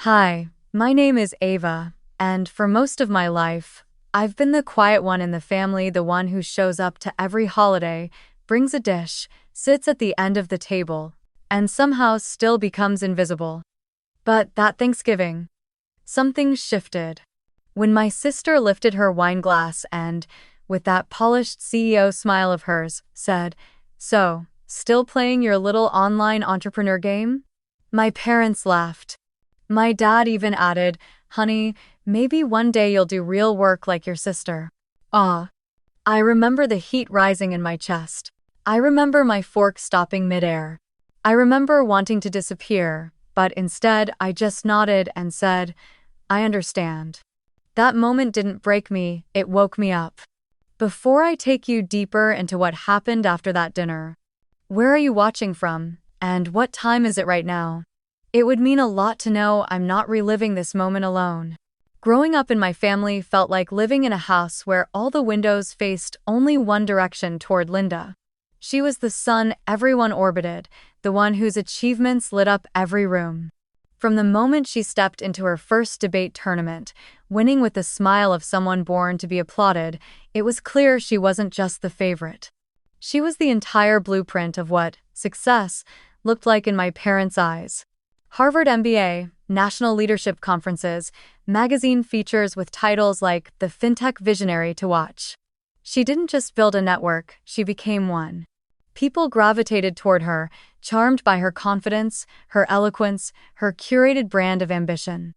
Hi, my name is Ava, and for most of my life, I've been the quiet one in the family, the one who shows up to every holiday, brings a dish, sits at the end of the table, and somehow still becomes invisible. But that Thanksgiving, something shifted. When my sister lifted her wine glass and, with that polished CEO smile of hers, said, "So, still playing your little online entrepreneur game?" My parents laughed. My dad even added, "Honey, maybe one day you'll do real work like your sister." Ah, I remember the heat rising in my chest. I remember my fork stopping midair. I remember wanting to disappear, but instead I just nodded and said, "I understand." That moment didn't break me, it woke me up. Before I take you deeper into what happened after that dinner, where are you watching from, and what time is it right now? It would mean a lot to know I'm not reliving this moment alone. Growing up in my family felt like living in a house where all the windows faced only one direction, toward Linda. She was the sun everyone orbited, the one whose achievements lit up every room. From the moment she stepped into her first debate tournament, winning with the smile of someone born to be applauded, it was clear she wasn't just the favorite. She was the entire blueprint of what success looked like in my parents' eyes. Harvard MBA, national leadership conferences, magazine features with titles like "The FinTech Visionary to Watch." She didn't just build a network, she became one. People gravitated toward her, charmed by her confidence, her eloquence, her curated brand of ambition.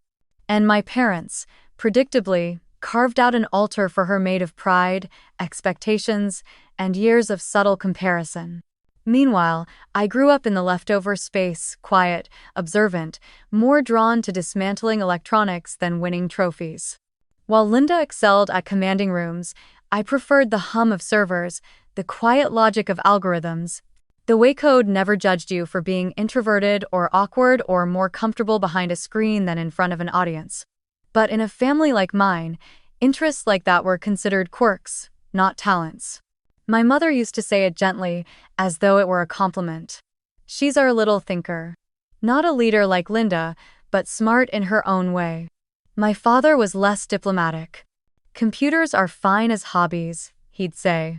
And my parents, predictably, carved out an altar for her made of pride, expectations, and years of subtle comparison. Meanwhile, I grew up in the leftover space, quiet, observant, more drawn to dismantling electronics than winning trophies. While Linda excelled at commanding rooms, I preferred the hum of servers, the quiet logic of algorithms. The way code never judged you for being introverted or awkward or more comfortable behind a screen than in front of an audience. But in a family like mine, interests like that were considered quirks, not talents. My mother used to say it gently, as though it were a compliment. "She's our little thinker." Not a leader like Linda, but smart in her own way. My father was less diplomatic. "Computers are fine as hobbies," he'd say.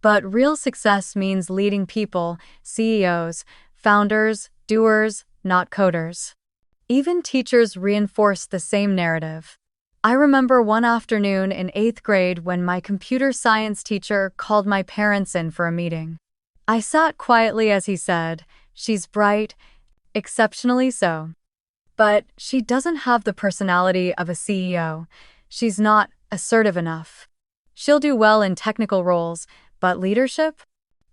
"But real success means leading people, CEOs, founders, doers, not coders." Even teachers reinforced the same narrative. I remember one afternoon in 8th grade when my computer science teacher called my parents in for a meeting. I sat quietly as he said, "She's bright, exceptionally so. But she doesn't have the personality of a CEO. She's not assertive enough. She'll do well in technical roles, but leadership?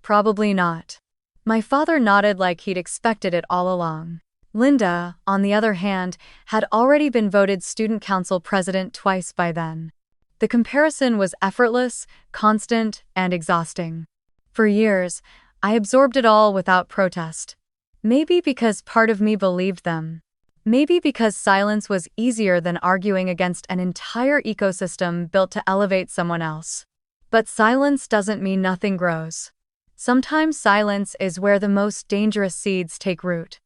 Probably not." My father nodded like he'd expected it all along. Linda, on the other hand, had already been voted student council president twice by then. The comparison was effortless, constant, and exhausting. For years, I absorbed it all without protest. Maybe because part of me believed them. Maybe because silence was easier than arguing against an entire ecosystem built to elevate someone else. But silence doesn't mean nothing grows. Sometimes silence is where the most dangerous seeds take root.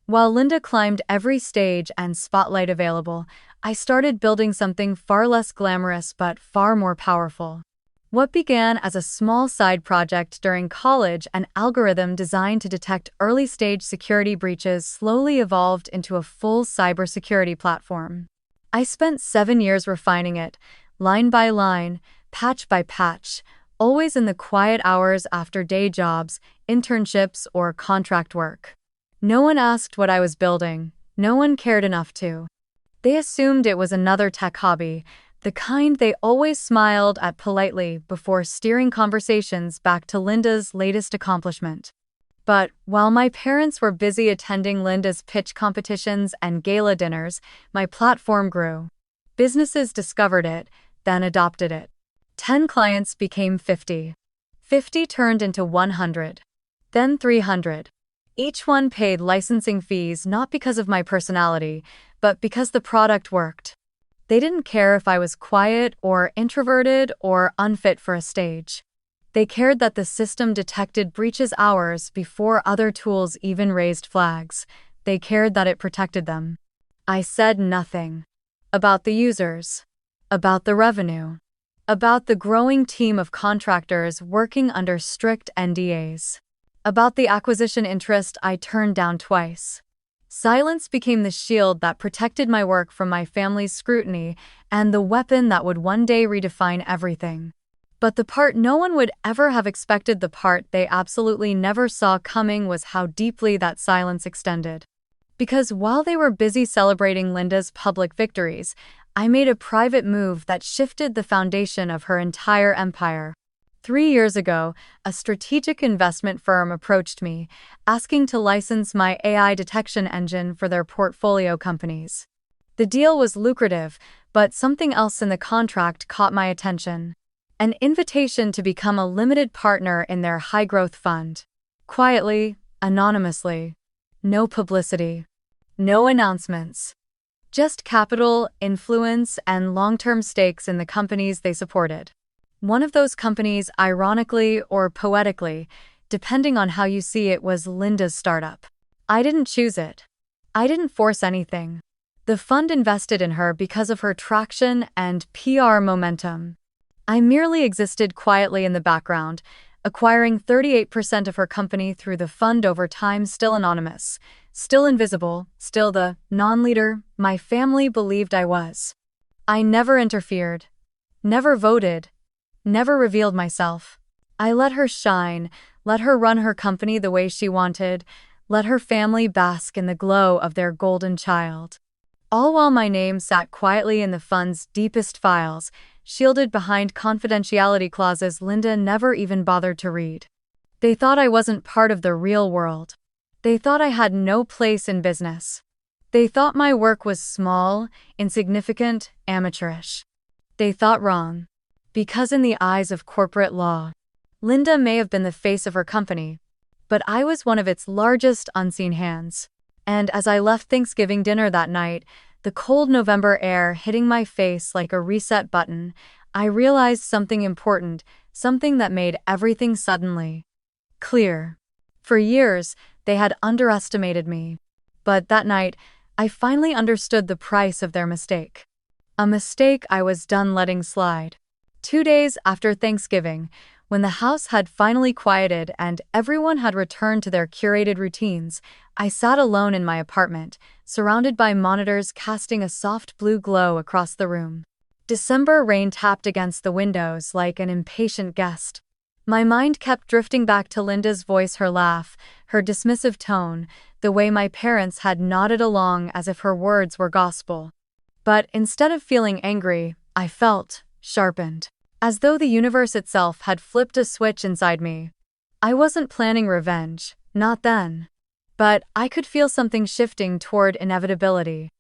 While Linda climbed every stage and spotlight available, I started building something far less glamorous but far more powerful. What began as a small side project during college, an algorithm designed to detect early-stage security breaches, slowly evolved into a full cybersecurity platform. I spent 7 years refining it, line by line, patch by patch, always in the quiet hours after day jobs, internships, or contract work. No one asked what I was building. No one cared enough to. They assumed it was another tech hobby, the kind they always smiled at politely before steering conversations back to Linda's latest accomplishment. But while my parents were busy attending Linda's pitch competitions and gala dinners, my platform grew. Businesses discovered it, then adopted it. 10 clients became 50. 50 turned into 100. Then 300. Each one paid licensing fees not because of my personality, but because the product worked. They didn't care if I was quiet or introverted or unfit for a stage. They cared that the system detected breaches hours before other tools even raised flags. They cared that it protected them. I said nothing. About the users. About the revenue. About the growing team of contractors working under strict NDAs. About the acquisition interest I turned down twice. Silence became the shield that protected my work from my family's scrutiny and the weapon that would one day redefine everything. But the part no one would ever have expected, the part they absolutely never saw coming, was how deeply that silence extended. Because while they were busy celebrating Linda's public victories, I made a private move that shifted the foundation of her entire empire. 3 years ago, a strategic investment firm approached me, asking to license my AI detection engine for their portfolio companies. The deal was lucrative, but something else in the contract caught my attention. An invitation to become a limited partner in their high-growth fund. Quietly, anonymously. No publicity. No announcements. Just capital, influence, and long-term stakes in the companies they supported. One of those companies, ironically or poetically, depending on how you see it, was Linda's startup. I didn't choose it. I didn't force anything. The fund invested in her because of her traction and PR momentum. I merely existed quietly in the background, acquiring 38% of her company through the fund over time, still anonymous, still invisible, still the non-leader my family believed I was. I never interfered, never voted, never revealed myself. I let her shine, let her run her company the way she wanted, let her family bask in the glow of their golden child. All while my name sat quietly in the fund's deepest files, shielded behind confidentiality clauses Linda never even bothered to read. They thought I wasn't part of the real world. They thought I had no place in business. They thought my work was small, insignificant, amateurish. They thought wrong. Because in the eyes of corporate law, Linda may have been the face of her company, but I was one of its largest unseen hands. And as I left Thanksgiving dinner that night, the cold November air hitting my face like a reset button, I realized something important, something that made everything suddenly clear. For years, they had underestimated me. But that night, I finally understood the price of their mistake. A mistake I was done letting slide. 2 days after Thanksgiving, when the house had finally quieted and everyone had returned to their curated routines, I sat alone in my apartment, surrounded by monitors casting a soft blue glow across the room. December rain tapped against the windows like an impatient guest. My mind kept drifting back to Linda's voice, her laugh, her dismissive tone, the way my parents had nodded along as if her words were gospel. But instead of feeling angry, I felt sharpened. As though the universe itself had flipped a switch inside me. I wasn't planning revenge, not then. But I could feel something shifting toward inevitability.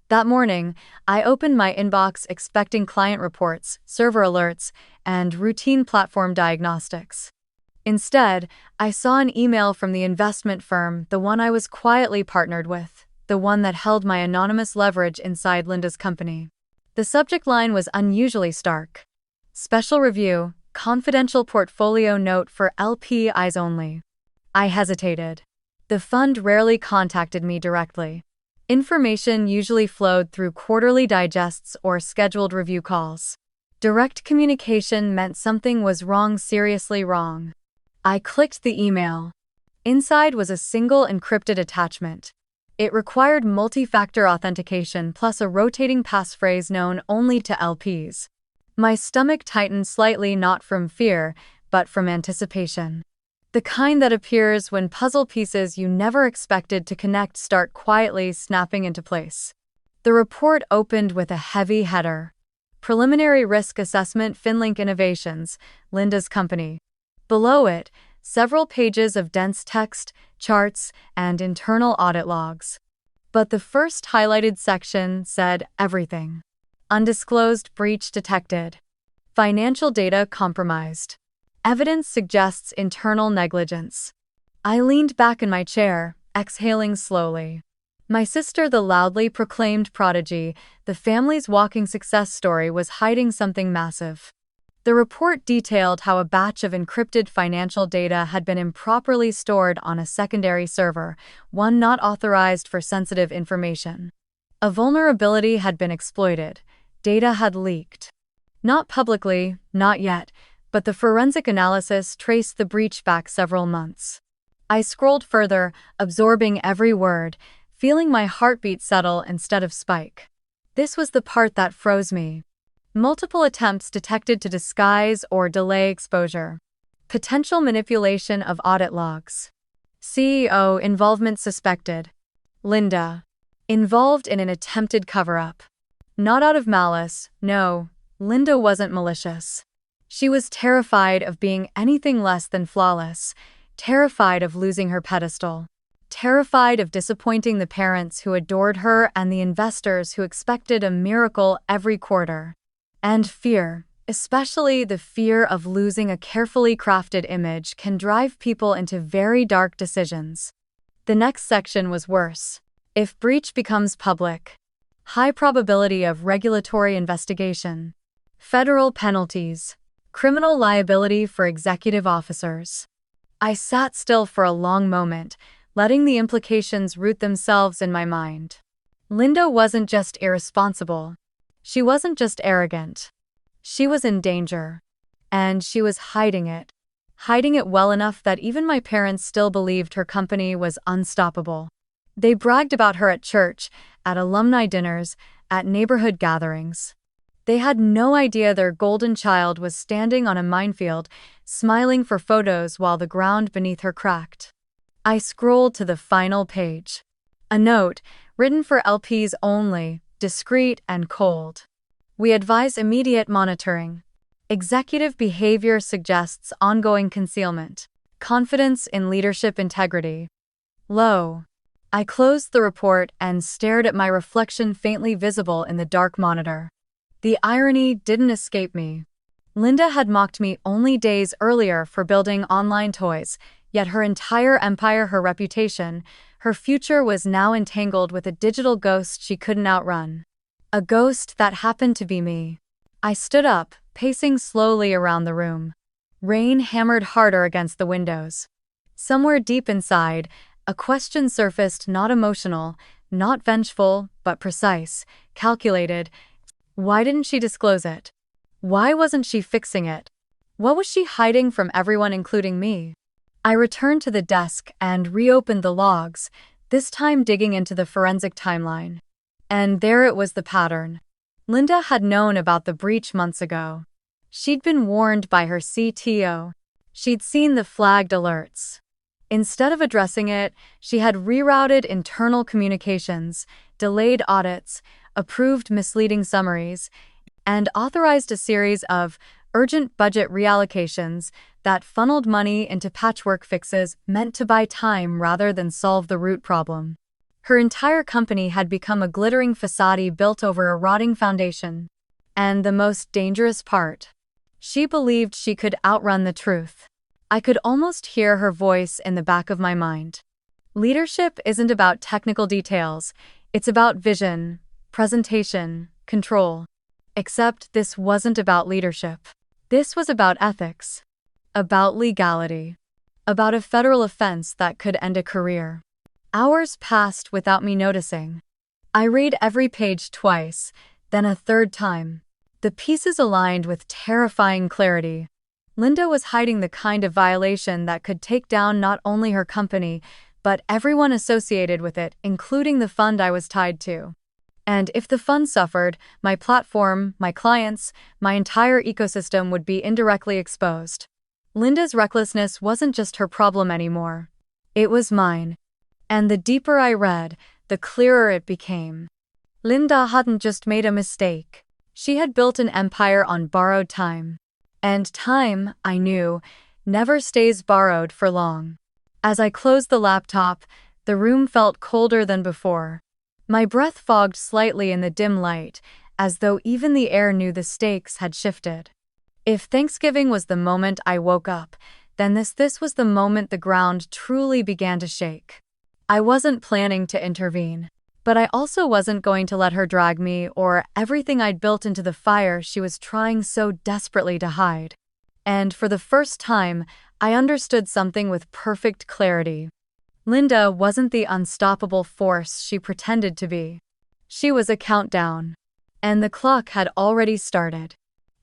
That morning, I opened my inbox expecting client reports, server alerts, and routine platform diagnostics. Instead, I saw an email from the investment firm, the one I was quietly partnered with, the one that held my anonymous leverage inside Linda's company. The subject line was unusually stark. Special review, confidential portfolio note for LP eyes only. I hesitated. The fund rarely contacted me directly. Information usually flowed through quarterly digests or scheduled review calls. Direct communication meant something was wrong, seriously wrong. I clicked the email. Inside was a single encrypted attachment. It required multi-factor authentication plus a rotating passphrase known only to LPs. My stomach tightened slightly, not from fear, but from anticipation. The kind that appears when puzzle pieces you never expected to connect start quietly snapping into place. The report opened with a heavy header. Preliminary Risk Assessment, Finlink Innovations, Linda's company. Below it, several pages of dense text, charts, and internal audit logs. But the first highlighted section said everything. Undisclosed breach detected. Financial data compromised. Evidence suggests internal negligence. I leaned back in my chair, exhaling slowly. My sister, the loudly proclaimed prodigy, the family's walking success story, was hiding something massive. The report detailed how a batch of encrypted financial data had been improperly stored on a secondary server, one not authorized for sensitive information. A vulnerability had been exploited. Data had leaked. Not publicly, not yet, but the forensic analysis traced the breach back several months. I scrolled further, absorbing every word, feeling my heartbeat settle instead of spike. This was the part that froze me. Multiple attempts detected to disguise or delay exposure. Potential manipulation of audit logs. CEO involvement suspected. Linda. Involved in an attempted cover-up. Not out of malice, no, Linda wasn't malicious. She was terrified of being anything less than flawless, terrified of losing her pedestal, terrified of disappointing the parents who adored her and the investors who expected a miracle every quarter. And fear, especially the fear of losing a carefully crafted image, can drive people into very dark decisions. The next section was worse. If breach becomes public. High probability of regulatory investigation. Federal penalties. Criminal liability for executive officers. I sat still for a long moment, letting the implications root themselves in my mind. Linda wasn't just irresponsible. She wasn't just arrogant. She was in danger. And she was hiding it. Hiding it well enough that even my parents still believed her company was unstoppable. They bragged about her at church, at alumni dinners, at neighborhood gatherings. They had no idea their golden child was standing on a minefield, smiling for photos while the ground beneath her cracked. I scrolled to the final page. A note, written for LPs only, discreet and cold. We advise immediate monitoring. Executive behavior suggests ongoing concealment. Confidence in leadership integrity. Low. I closed the report and stared at my reflection faintly visible in the dark monitor. The irony didn't escape me. Linda had mocked me only days earlier for building online toys, yet her entire empire, her reputation, her future was now entangled with a digital ghost she couldn't outrun. A ghost that happened to be me. I stood up, pacing slowly around the room. Rain hammered harder against the windows. Somewhere deep inside, a question surfaced, not emotional, not vengeful, but precise, calculated. Why didn't she disclose it? Why wasn't she fixing it? What was she hiding from everyone, including me? I returned to the desk and reopened the logs, this time digging into the forensic timeline. And there it was, the pattern. Linda had known about the breach months ago. She'd been warned by her CTO. She'd seen the flagged alerts. Instead of addressing it, she had rerouted internal communications, delayed audits, approved misleading summaries, and authorized a series of urgent budget reallocations that funneled money into patchwork fixes meant to buy time rather than solve the root problem. Her entire company had become a glittering facade built over a rotting foundation. And the most dangerous part, she believed she could outrun the truth. I could almost hear her voice in the back of my mind. Leadership isn't about technical details, it's about vision, presentation, control. Except this wasn't about leadership. This was about ethics. About legality. About a federal offense that could end a career. Hours passed without me noticing. I read every page twice, then a third time. The pieces aligned with terrifying clarity. Linda was hiding the kind of violation that could take down not only her company, but everyone associated with it, including the fund I was tied to. And if the fund suffered, my platform, my clients, my entire ecosystem would be indirectly exposed. Linda's recklessness wasn't just her problem anymore. It was mine. And the deeper I read, the clearer it became. Linda hadn't just made a mistake. She had built an empire on borrowed time. And time, I knew, never stays borrowed for long. As I closed the laptop, the room felt colder than before. My breath fogged slightly in the dim light, as though even the air knew the stakes had shifted. If Thanksgiving was the moment I woke up, then this was the moment the ground truly began to shake. I wasn't planning to intervene. But I also wasn't going to let her drag me or everything I'd built into the fire she was trying so desperately to hide. And for the first time, I understood something with perfect clarity. Linda wasn't the unstoppable force she pretended to be. She was a countdown. And the clock had already started.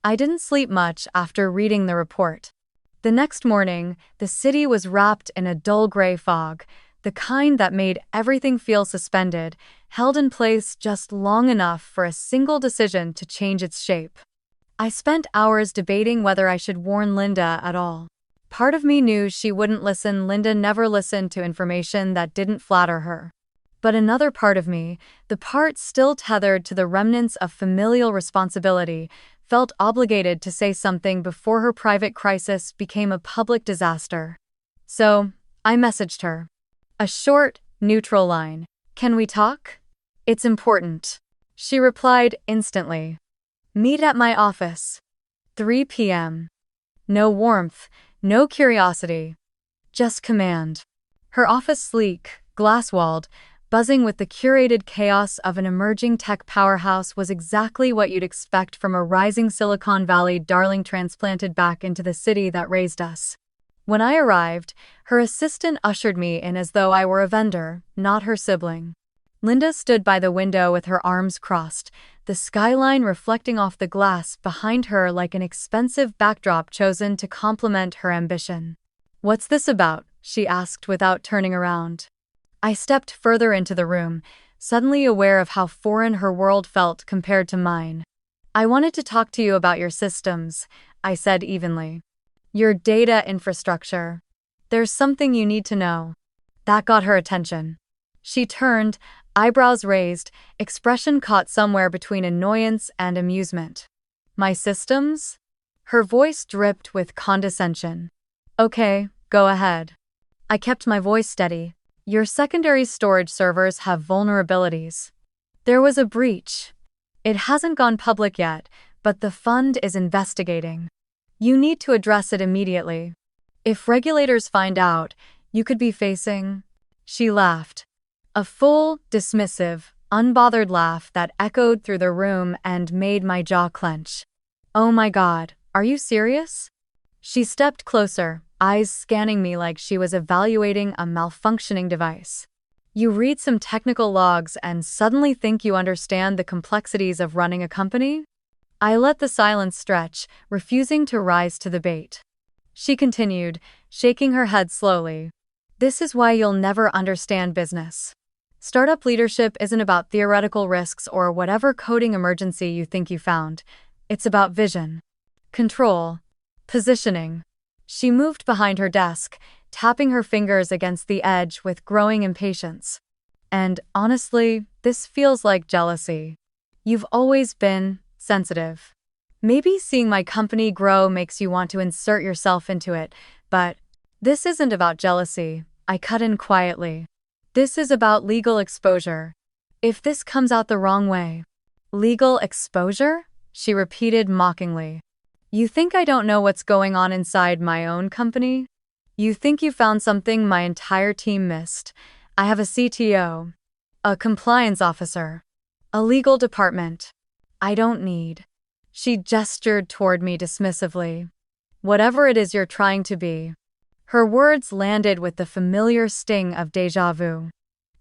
I didn't sleep much after reading the report. The next morning, the city was wrapped in a dull gray fog, the kind that made everything feel suspended, held in place just long enough for a single decision to change its shape. I spent hours debating whether I should warn Linda at all. Part of me knew she wouldn't listen. Linda never listened to information that didn't flatter her. But another part of me, the part still tethered to the remnants of familial responsibility, felt obligated to say something before her private crisis became a public disaster. So, I messaged her. A short, neutral line. "Can we talk? It's important." She replied instantly. "Meet at my office. 3 p.m. No warmth, no curiosity. Just command. Her office sleek, glass-walled, buzzing with the curated chaos of an emerging tech powerhouse was exactly what you'd expect from a rising Silicon Valley darling transplanted back into the city that raised us. When I arrived, her assistant ushered me in as though I were a vendor, not her sibling. Linda stood by the window with her arms crossed, the skyline reflecting off the glass behind her like an expensive backdrop chosen to complement her ambition. "What's this about?" she asked without turning around. I stepped further into the room, suddenly aware of how foreign her world felt compared to mine. "I wanted to talk to you about your systems," I said evenly. "Your data infrastructure. There's something you need to know." That got her attention. She turned, eyebrows raised, expression caught somewhere between annoyance and amusement. "My systems?" Her voice dripped with condescension. "Okay, go ahead." I kept my voice steady. "Your secondary storage servers have vulnerabilities. There was a breach. It hasn't gone public yet, but the fund is investigating. You need to address it immediately. If regulators find out, you could be facing—" She laughed. A full, dismissive, unbothered laugh that echoed through the room and made my jaw clench. "Oh my God, are you serious?" She stepped closer, eyes scanning me like she was evaluating a malfunctioning device. "You read some technical logs and suddenly think you understand the complexities of running a company?" I let the silence stretch, refusing to rise to the bait. She continued, shaking her head slowly. "This is why you'll never understand business. Startup leadership isn't about theoretical risks or whatever coding emergency you think you found. It's about vision, control, positioning." She moved behind her desk, tapping her fingers against the edge with growing impatience. "And honestly, this feels like jealousy. You've always been sensitive. Maybe seeing my company grow makes you want to insert yourself into it, but this isn't about jealousy," I cut in quietly. "This is about legal exposure. If this comes out the wrong way—" "Legal exposure?" she repeated mockingly. "You think I don't know what's going on inside my own company? You think you found something my entire team missed? I have a CTO, a compliance officer, a legal department. I don't need—" She gestured toward me dismissively. "Whatever it is you're trying to be." Her words landed with the familiar sting of déjà vu.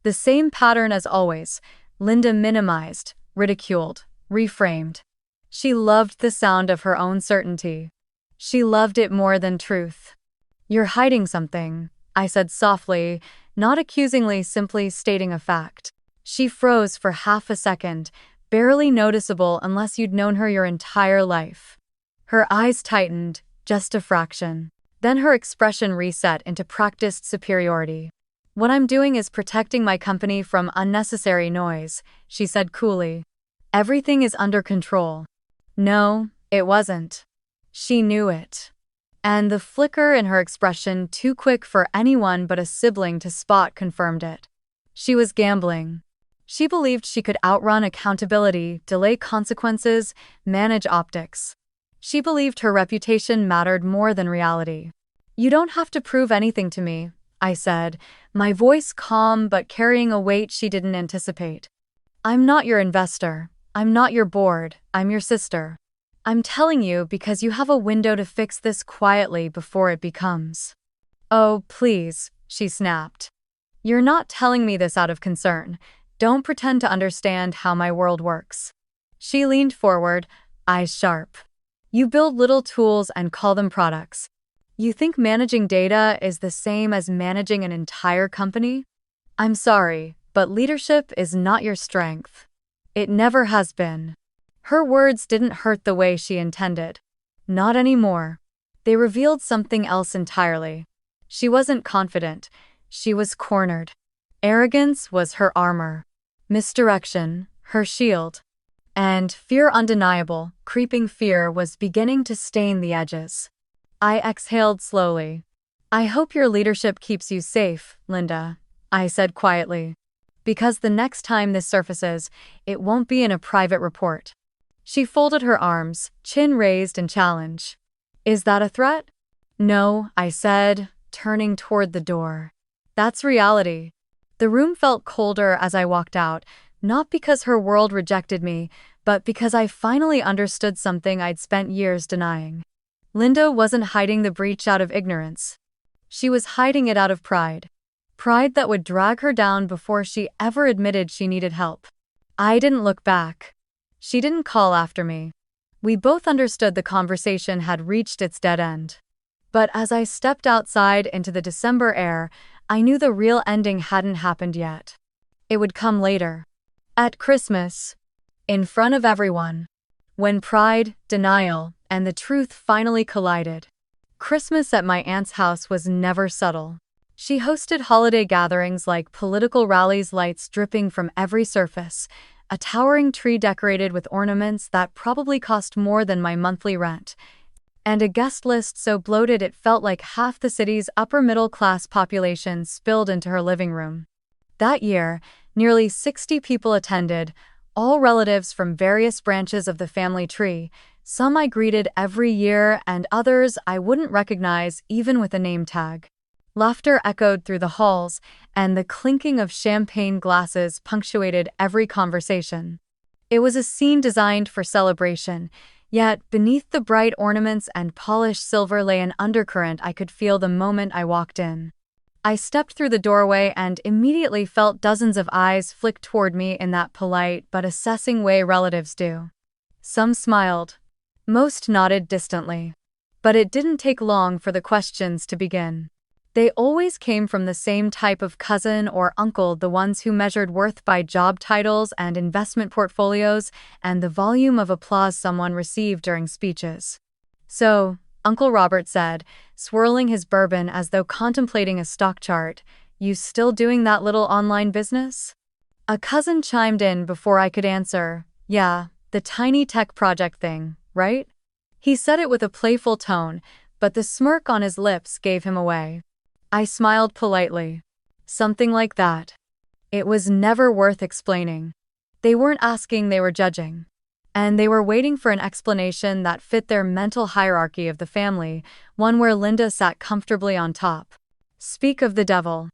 The same pattern as always. Linda minimized, ridiculed, reframed. She loved the sound of her own certainty. She loved it more than truth. "You're hiding something," I said softly, not accusingly, simply stating a fact. She froze for half a second, barely noticeable unless you'd known her your entire life. Her eyes tightened, just a fraction. Then her expression reset into practiced superiority. "What I'm doing is protecting my company from unnecessary noise," she said coolly. "Everything is under control." No, it wasn't. She knew it. And the flicker in her expression, too quick for anyone but a sibling to spot, confirmed it. She was gambling. She believed she could outrun accountability, delay consequences, manage optics. She believed her reputation mattered more than reality. "You don't have to prove anything to me," I said, my voice calm but carrying a weight she didn't anticipate. "I'm not your investor. I'm not your board. I'm your sister. I'm telling you because you have a window to fix this quietly before it becomes—" "Oh, please," she snapped. "You're not telling me this out of concern. Don't pretend to understand how my world works." She leaned forward, eyes sharp. "You build little tools and call them products. You think managing data is the same as managing an entire company? I'm sorry, but leadership is not your strength. It never has been." Her words didn't hurt the way she intended. Not anymore. They revealed something else entirely. She wasn't confident. She was cornered. Arrogance was her armor. Misdirection, her shield. And fear, undeniable, creeping fear, was beginning to stain the edges. I exhaled slowly. "I hope your leadership keeps you safe, Linda," I said quietly. "Because the next time this surfaces, it won't be in a private report." She folded her arms, chin raised in challenge. "Is that a threat?" "No," I said, turning toward the door. "That's reality." The room felt colder as I walked out, not because her world rejected me, but because I finally understood something I'd spent years denying. Linda wasn't hiding the breach out of ignorance. She was hiding it out of pride. Pride that would drag her down before she ever admitted she needed help. I didn't look back. She didn't call after me. We both understood the conversation had reached its dead end. But as I stepped outside into the December air, I knew the real ending hadn't happened yet. It would come later. At Christmas. In front of everyone. When pride, denial, and the truth finally collided. Christmas at my aunt's house was never subtle. She hosted holiday gatherings like political rallies, lights dripping from every surface, a towering tree decorated with ornaments that probably cost more than my monthly rent, and a guest list so bloated it felt like half the city's upper-middle-class population spilled into her living room. That year, nearly 60 people attended, all relatives from various branches of the family tree. Some I greeted every year and others I wouldn't recognize even with a name tag. Laughter echoed through the halls, and the clinking of champagne glasses punctuated every conversation. It was a scene designed for celebration, yet beneath the bright ornaments and polished silver lay an undercurrent I could feel the moment I walked in. I stepped through the doorway and immediately felt dozens of eyes flick toward me in that polite but assessing way relatives do. Some smiled. Most nodded distantly. But it didn't take long for the questions to begin. They always came from the same type of cousin or uncle, the ones who measured worth by job titles and investment portfolios and the volume of applause someone received during speeches. "So," Uncle Robert said, swirling his bourbon as though contemplating a stock chart, "you still doing that little online business?" A cousin chimed in before I could answer, "Yeah, the tiny tech project thing, right?" He said it with a playful tone, but the smirk on his lips gave him away. I smiled politely. Something like that. It was never worth explaining. They weren't asking, they were judging. And they were waiting for an explanation that fit their mental hierarchy of the family, one where Linda sat comfortably on top. Speak of the devil.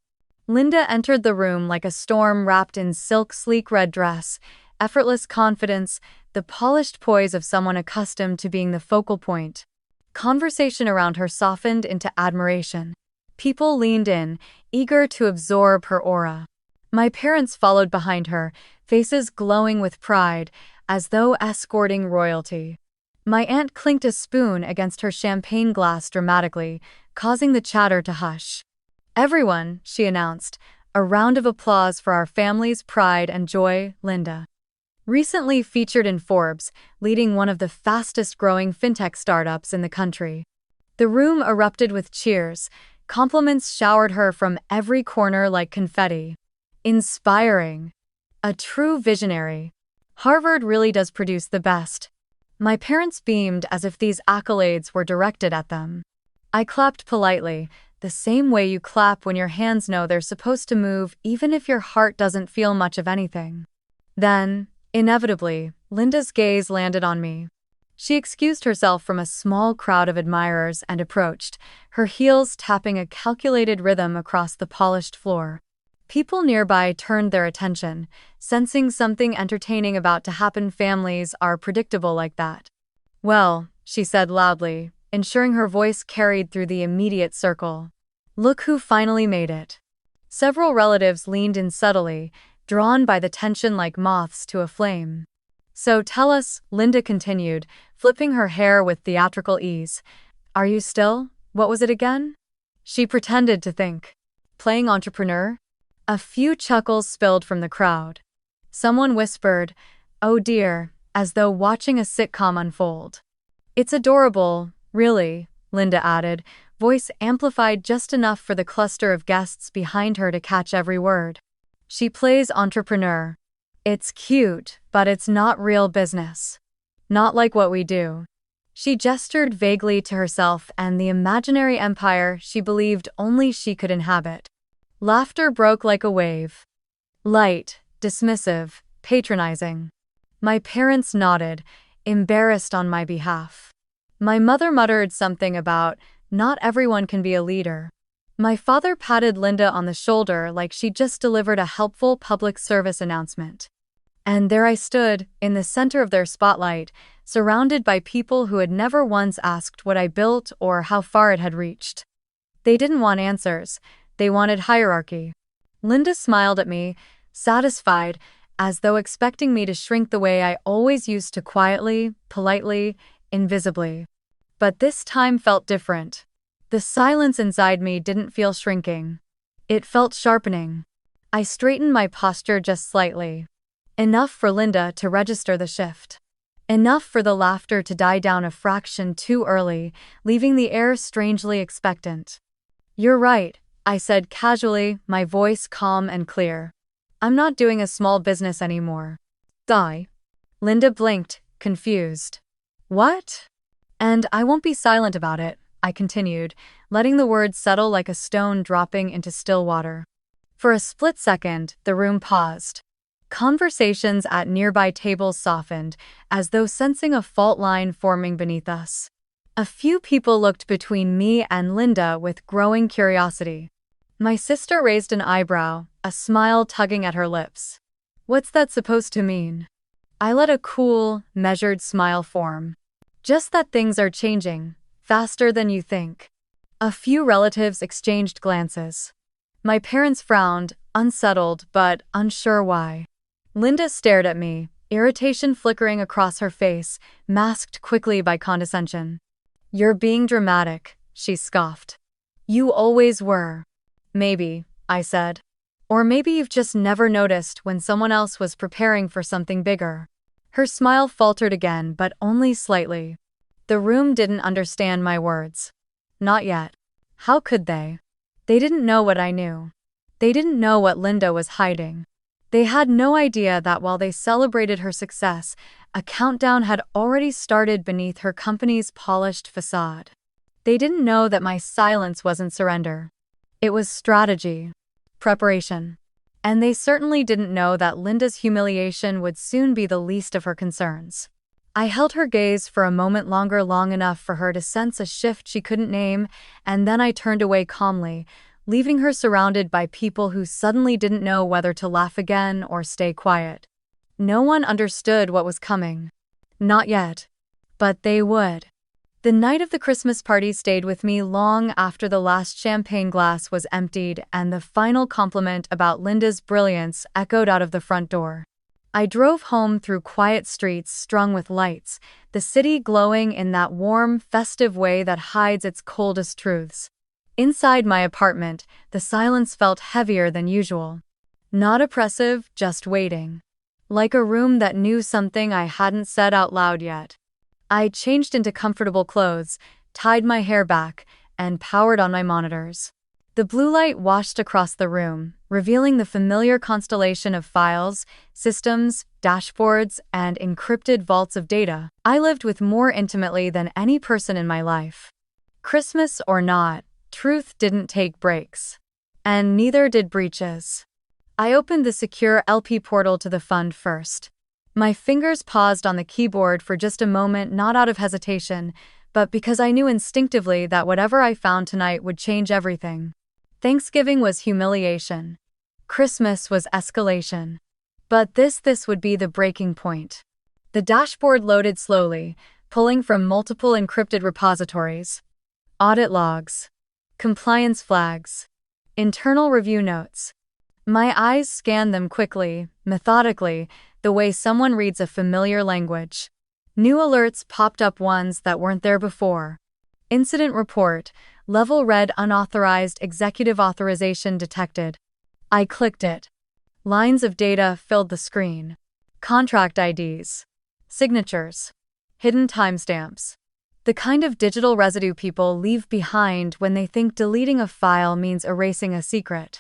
Linda entered the room like a storm wrapped in silk, sleek red dress, effortless confidence, the polished poise of someone accustomed to being the focal point. Conversation around her softened into admiration. People leaned in, eager to absorb her aura. My parents followed behind her, faces glowing with pride, as though escorting royalty. My aunt clinked a spoon against her champagne glass dramatically, causing the chatter to hush. "Everyone," she announced, "a round of applause for our family's pride and joy, Linda." Recently featured in Forbes, leading one of the fastest-growing fintech startups in the country. The room erupted with cheers. Compliments showered her from every corner like confetti. Inspiring. A true visionary. Harvard really does produce the best. My parents beamed as if these accolades were directed at them. I clapped politely, the same way you clap when your hands know they're supposed to move even if your heart doesn't feel much of anything. Then, inevitably, Linda's gaze landed on me. She excused herself from a small crowd of admirers and approached, her heels tapping a calculated rhythm across the polished floor. People nearby turned their attention, sensing something entertaining about to happen. Families are predictable like that. "Well," she said loudly, ensuring her voice carried through the immediate circle. "Look who finally made it." Several relatives leaned in subtly, drawn by the tension like moths to a flame. So tell us, Linda continued, flipping her hair with theatrical ease. Are you still? What was it again? She pretended to think. Playing entrepreneur? A few chuckles spilled from the crowd. Someone whispered, "Oh dear," as though watching a sitcom unfold. It's adorable, really, Linda added, voice amplified just enough for the cluster of guests behind her to catch every word. She plays entrepreneur. It's cute, but it's not real business. Not like what we do. She gestured vaguely to herself and the imaginary empire she believed only she could inhabit. Laughter broke like a wave. Light, dismissive, patronizing. My parents nodded, embarrassed on my behalf. My mother muttered something about, "Not everyone can be a leader." My father patted Linda on the shoulder like she'd just delivered a helpful public service announcement. And there I stood, in the center of their spotlight, surrounded by people who had never once asked what I built or how far it had reached. They didn't want answers, they wanted hierarchy. Linda smiled at me, satisfied, as though expecting me to shrink the way I always used to, quietly, politely, invisibly. But this time felt different. The silence inside me didn't feel shrinking. It felt sharpening. I straightened my posture just slightly. Enough for Linda to register the shift. Enough for the laughter to die down a fraction too early, leaving the air strangely expectant. "You're right," I said casually, my voice calm and clear. "I'm not doing a small business anymore." "Die?" Linda blinked, confused. "What?" "And I won't be silent about it," I continued, letting the words settle like a stone dropping into still water. For a split second, the room paused. Conversations at nearby tables softened, as though sensing a fault line forming beneath us. A few people looked between me and Linda with growing curiosity. My sister raised an eyebrow, a smile tugging at her lips. "What's that supposed to mean?" I let a cool, measured smile form. "Just that things are changing, faster than you think." A few relatives exchanged glances. My parents frowned, unsettled but unsure why. Linda stared at me, irritation flickering across her face, masked quickly by condescension. "You're being dramatic," she scoffed. "You always were." "Maybe," I said. "Or maybe you've just never noticed when someone else was preparing for something bigger." Her smile faltered again, but only slightly. The room didn't understand my words. Not yet. How could they? They didn't know what I knew. They didn't know what Linda was hiding. They had no idea that while they celebrated her success, a countdown had already started beneath her company's polished facade. They didn't know that my silence wasn't surrender. It was strategy. Preparation. And they certainly didn't know that Linda's humiliation would soon be the least of her concerns. I held her gaze for a moment longer, long enough for her to sense a shift she couldn't name, and then I turned away calmly, leaving her surrounded by people who suddenly didn't know whether to laugh again or stay quiet. No one understood what was coming. Not yet. But they would. The night of the Christmas party stayed with me long after the last champagne glass was emptied and the final compliment about Linda's brilliance echoed out of the front door. I drove home through quiet streets strung with lights, the city glowing in that warm, festive way that hides its coldest truths. Inside my apartment, the silence felt heavier than usual. Not oppressive, just waiting. Like a room that knew something I hadn't said out loud yet. I changed into comfortable clothes, tied my hair back, and powered on my monitors. The blue light washed across the room, revealing the familiar constellation of files, systems, dashboards, and encrypted vaults of data I lived with more intimately than any person in my life. Christmas or not, truth didn't take breaks. And neither did breaches. I opened the secure LP portal to the fund first. My fingers paused on the keyboard for just a moment, not out of hesitation, but because I knew instinctively that whatever I found tonight would change everything. Thanksgiving was humiliation. Christmas was escalation. But this would be the breaking point. The dashboard loaded slowly, pulling from multiple encrypted repositories. Audit logs. Compliance flags. Internal review notes. My eyes scanned them quickly, methodically, the way someone reads a familiar language. New alerts popped up, ones that weren't there before. Incident report, level red, unauthorized executive authorization detected. I clicked it. Lines of data filled the screen. Contract IDs. Signatures. Hidden timestamps. The kind of digital residue people leave behind when they think deleting a file means erasing a secret.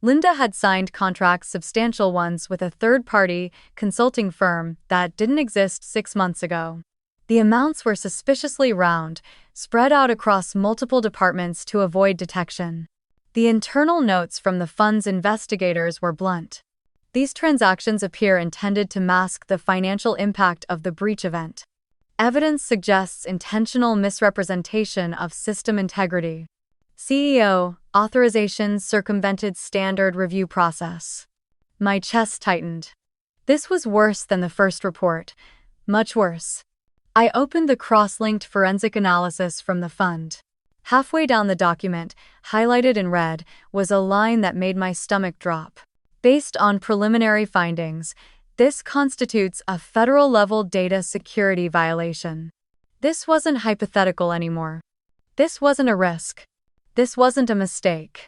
Linda had signed contracts, substantial ones, with a third-party consulting firm that didn't exist 6 months ago. The amounts were suspiciously round, spread out across multiple departments to avoid detection. The internal notes from the fund's investigators were blunt. These transactions appear intended to mask the financial impact of the breach event. Evidence suggests intentional misrepresentation of system integrity. CEO, authorizations circumvented standard review process. My chest tightened. This was worse than the first report. Much worse. I opened the cross-linked forensic analysis from the fund. Halfway down the document, highlighted in red, was a line that made my stomach drop. Based on preliminary findings, this constitutes a federal-level data security violation. This wasn't hypothetical anymore. This wasn't a risk. This wasn't a mistake.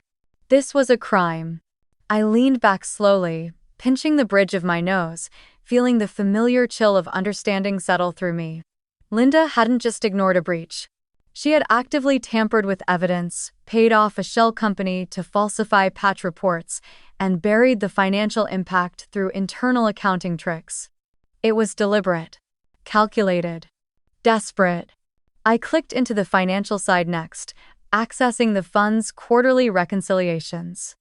This was a crime. I leaned back slowly, pinching the bridge of my nose, feeling the familiar chill of understanding settle through me. Linda hadn't just ignored a breach. She had actively tampered with evidence, paid off a shell company to falsify patch reports, and buried the financial impact through internal accounting tricks. It was deliberate, calculated, desperate. I clicked into the financial side next, accessing the fund's quarterly reconciliations.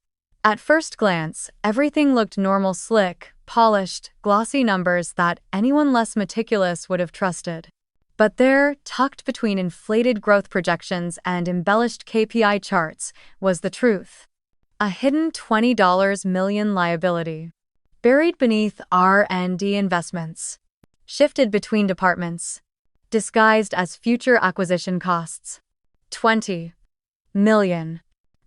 At first glance, everything looked normal, slick, polished, glossy numbers that anyone less meticulous would have trusted. But there, tucked between inflated growth projections and embellished KPI charts, was the truth. A hidden $20 million liability. Buried beneath R&D investments. Shifted between departments. Disguised as future acquisition costs. 20 million.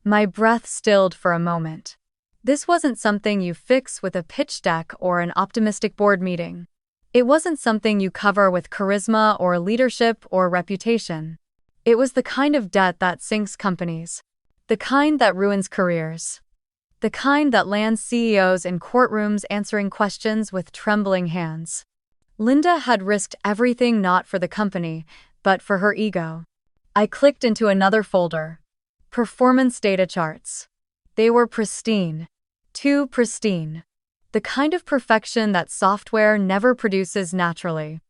My breath stilled for a moment. This wasn't something you fix with a pitch deck or an optimistic board meeting. It wasn't something you cover with charisma or leadership or reputation. It was the kind of debt that sinks companies. The kind that ruins careers. The kind that lands CEOs in courtrooms answering questions with trembling hands. Linda had risked everything, not for the company, but for her ego. I clicked into another folder. Performance data charts. They were pristine. Too pristine. The kind of perfection that software never produces naturally.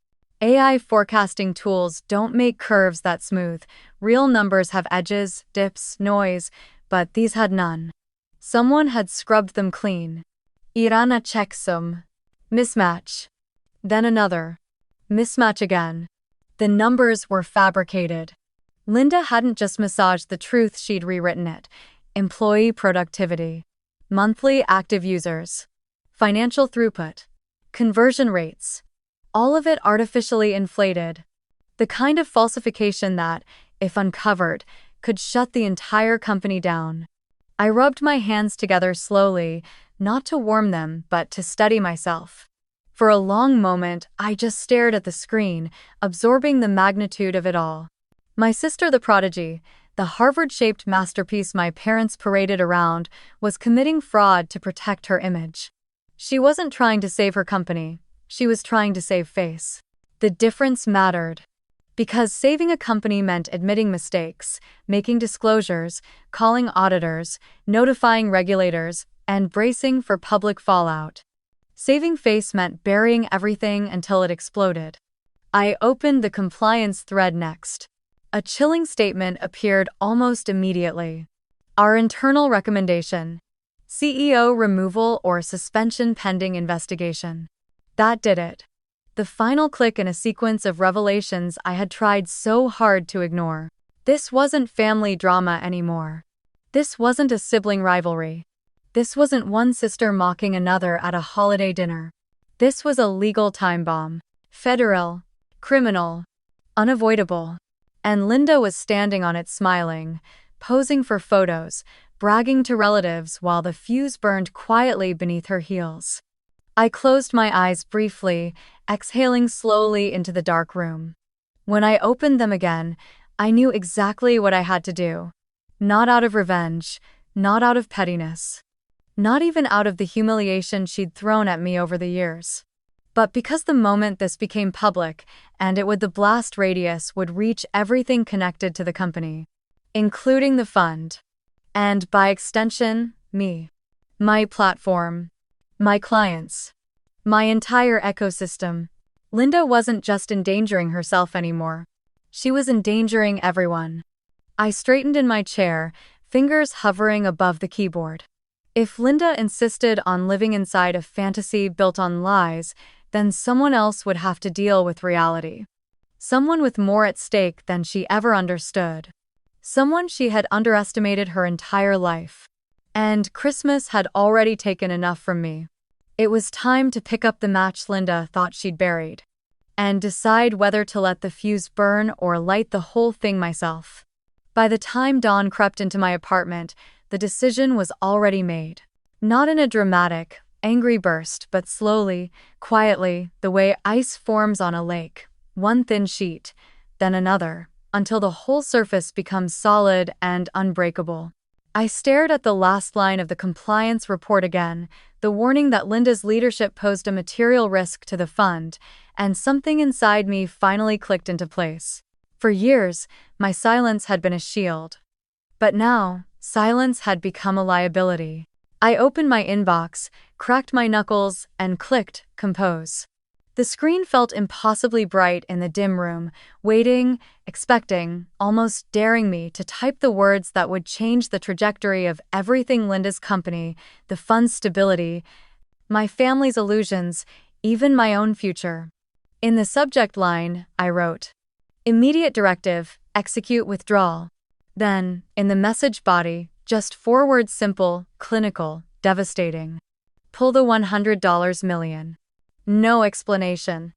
AI forecasting tools don't make curves that smooth. Real numbers have edges, dips, noise, but these had none. Someone had scrubbed them clean. Irana checksum. Mismatch. Then another. Mismatch again. The numbers were fabricated. Linda hadn't just massaged the truth, she'd rewritten it. Employee productivity. Monthly active users. Financial throughput. Conversion rates. All of it artificially inflated. The kind of falsification that, if uncovered, could shut the entire company down. I rubbed my hands together slowly, not to warm them, but to steady myself. For a long moment, I just stared at the screen, absorbing the magnitude of it all. My sister, the prodigy, the Harvard-shaped masterpiece my parents paraded around, was committing fraud to protect her image. She wasn't trying to save her company. She was trying to save face. The difference mattered. Because saving a company meant admitting mistakes, making disclosures, calling auditors, notifying regulators, and bracing for public fallout. Saving face meant burying everything until it exploded. I opened the compliance thread next. A chilling statement appeared almost immediately. Our internal recommendation. CEO removal or suspension pending investigation. That did it. The final click in a sequence of revelations I had tried so hard to ignore. This wasn't family drama anymore. This wasn't a sibling rivalry. This wasn't one sister mocking another at a holiday dinner. This was a legal time bomb. Federal. Criminal. Unavoidable. And Linda was standing on it, smiling, posing for photos, bragging to relatives while the fuse burned quietly beneath her heels. I closed my eyes briefly, exhaling slowly into the dark room. When I opened them again, I knew exactly what I had to do. Not out of revenge, not out of pettiness, not even out of the humiliation she'd thrown at me over the years. But because the moment this became public, and the blast radius would reach everything connected to the company, including the fund, and by extension, me, my platform, my clients, my entire ecosystem, Linda wasn't just endangering herself anymore. She was endangering everyone. I straightened in my chair, fingers hovering above the keyboard. If Linda insisted on living inside a fantasy built on lies, then someone else would have to deal with reality. Someone with more at stake than she ever understood. Someone she had underestimated her entire life. And Christmas had already taken enough from me. It was time to pick up the match Linda thought she'd buried, and decide whether to let the fuse burn or light the whole thing myself. By the time dawn crept into my apartment, the decision was already made. Not in a dramatic, angry burst, but slowly, quietly, the way ice forms on a lake, one thin sheet, then another, until the whole surface becomes solid and unbreakable. I stared at the last line of the compliance report again, the warning that Linda's leadership posed a material risk to the fund, and something inside me finally clicked into place. For years, my silence had been a shield. But now, silence had become a liability. I opened my inbox, cracked my knuckles, and clicked compose. The screen felt impossibly bright in the dim room, waiting, expecting, almost daring me to type the words that would change the trajectory of everything: Linda's company, the fund's stability, my family's illusions, even my own future. In the subject line, I wrote, "Immediate directive, execute withdrawal." Then, in the message body, just 4 words: simple, clinical, devastating. Pull the $100 million. No explanation.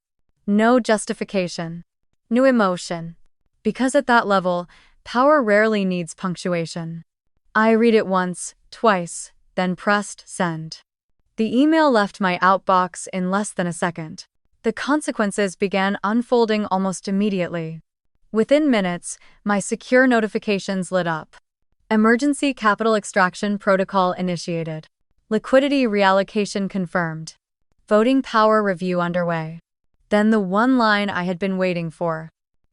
No justification. No emotion. Because at that level, power rarely needs punctuation. I read it once, twice, then pressed send. The email left my outbox in less than a second. The consequences began unfolding almost immediately. Within minutes, my secure notifications lit up. Emergency capital extraction protocol initiated. Liquidity reallocation confirmed. Voting power review underway. Then the one line I had been waiting for.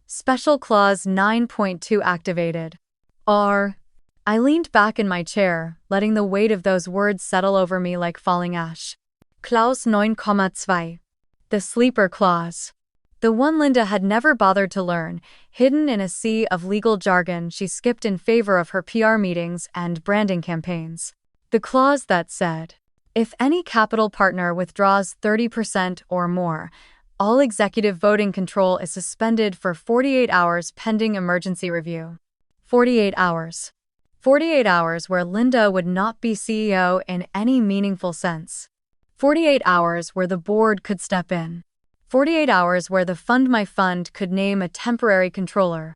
Special Clause 9.2 activated. I leaned back in my chair, letting the weight of those words settle over me like falling ash. Clause 9.2. The sleeper clause. The one Linda had never bothered to learn, hidden in a sea of legal jargon she skipped in favor of her PR meetings and branding campaigns. The clause that said, if any capital partner withdraws 30% or more, all executive voting control is suspended for 48 hours pending emergency review. 48 hours. 48 hours where Linda would not be CEO in any meaningful sense. 48 hours where the board could step in. 48 hours where my fund could name a temporary controller.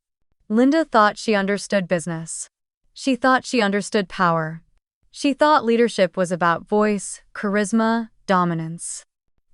Linda thought she understood business. She thought she understood power. She thought leadership was about voice, charisma, dominance.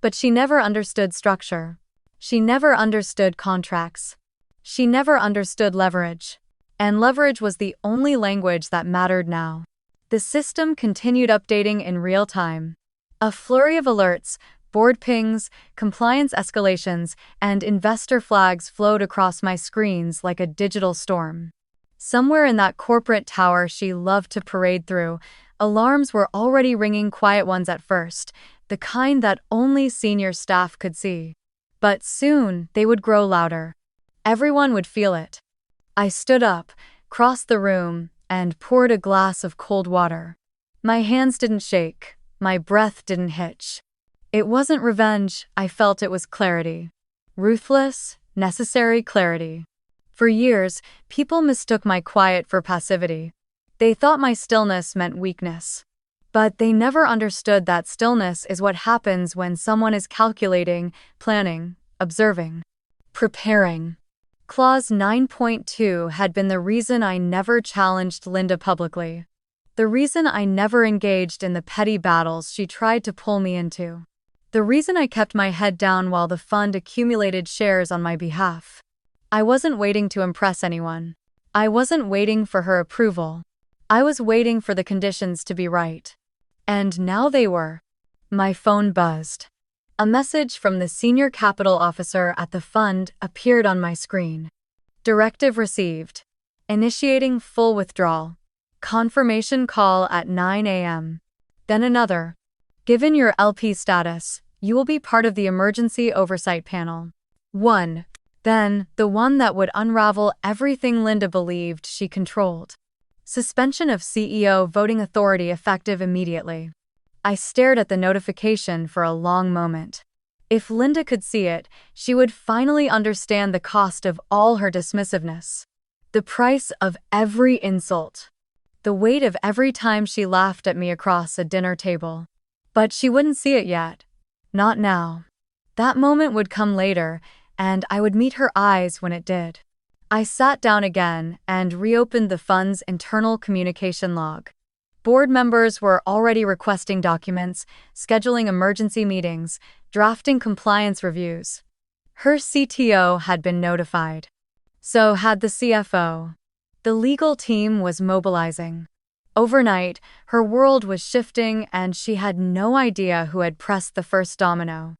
But she never understood structure. She never understood contracts. She never understood leverage. And leverage was the only language that mattered now. The system continued updating in real time. A flurry of alerts, board pings, compliance escalations, and investor flags flowed across my screens like a digital storm. Somewhere in that corporate tower she loved to parade through, alarms were already ringing, quiet ones at first, the kind that only senior staff could see. But soon, they would grow louder. Everyone would feel it. I stood up, crossed the room, and poured a glass of cold water. My hands didn't shake, my breath didn't hitch. It wasn't revenge, I felt it was clarity. Ruthless, necessary clarity. For years, people mistook my quiet for passivity. They thought my stillness meant weakness. But they never understood that stillness is what happens when someone is calculating, planning, observing, preparing. Clause 9.2 had been the reason I never challenged Linda publicly. The reason I never engaged in the petty battles she tried to pull me into. The reason I kept my head down while the fund accumulated shares on my behalf. I wasn't waiting to impress anyone. I wasn't waiting for her approval. I was waiting for the conditions to be right. And now they were. My phone buzzed. A message from the senior capital officer at the fund appeared on my screen. Directive received. Initiating full withdrawal. Confirmation call at 9 a.m. Then another. Given your LP status, you will be part of the emergency oversight panel. 1. Then, the one that would unravel everything Linda believed she controlled. Suspension of CEO voting authority effective immediately. I stared at the notification for a long moment. If Linda could see it, she would finally understand the cost of all her dismissiveness. The price of every insult. The weight of every time she laughed at me across a dinner table. But she wouldn't see it yet. Not now. That moment would come later, and I would meet her eyes when it did. I sat down again and reopened the fund's internal communication log. Board members were already requesting documents, scheduling emergency meetings, drafting compliance reviews. Her CTO had been notified. So had the CFO. The legal team was mobilizing. Overnight, her world was shifting and she had no idea who had pressed the first domino.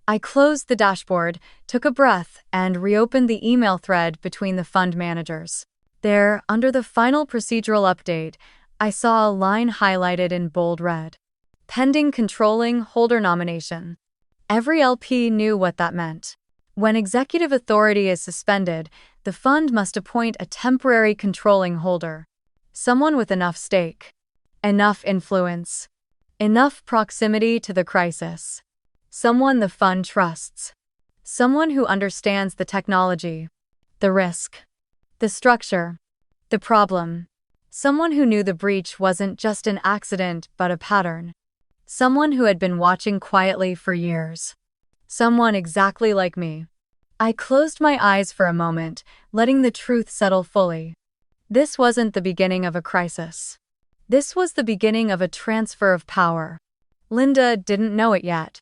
I closed the dashboard, took a breath, and reopened the email thread between the fund managers. There, under the final procedural update, I saw a line highlighted in bold red. Pending controlling holder nomination. Every LP knew what that meant. When executive authority is suspended, the fund must appoint a temporary controlling holder. Someone with enough stake. Enough influence. Enough proximity to the crisis. Someone the fund trusts. Someone who understands the technology, the risk, the structure, the problem. Someone who knew the breach wasn't just an accident but a pattern. Someone who had been watching quietly for years. Someone exactly like me. I closed my eyes for a moment, letting the truth settle fully. This wasn't the beginning of a crisis. This was the beginning of a transfer of power. Linda didn't know it yet.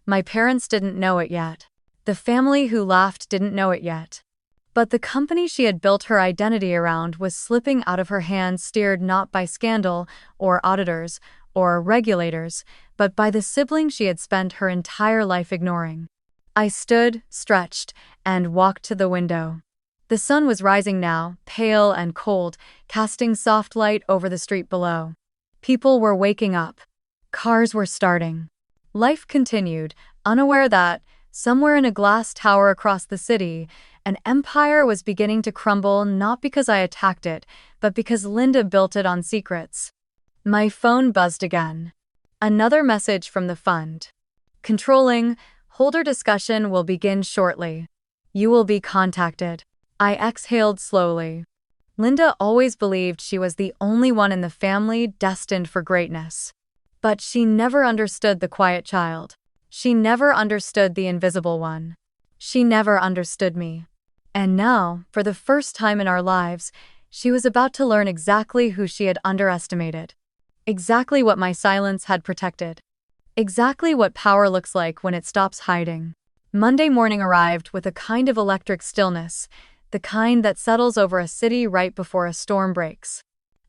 My parents didn't know it yet. The family who laughed didn't know it yet. But the company she had built her identity around was slipping out of her hands, steered not by scandal, or auditors, or regulators, but by the sibling she had spent her entire life ignoring. I stood, stretched, and walked to the window. The sun was rising now, pale and cold, casting soft light over the street below. People were waking up. Cars were starting. Life continued, unaware that, somewhere in a glass tower across the city, an empire was beginning to crumble, not because I attacked it, but because Linda built it on secrets. My phone buzzed again. Another message from the fund. Controlling, holder discussion will begin shortly. You will be contacted. I exhaled slowly. Linda always believed she was the only one in the family destined for greatness. But she never understood the quiet child. She never understood the invisible one. She never understood me. And now, for the first time in our lives, she was about to learn exactly who she had underestimated. Exactly what my silence had protected. Exactly what power looks like when it stops hiding. Monday morning arrived with a kind of electric stillness, the kind that settles over a city right before a storm breaks.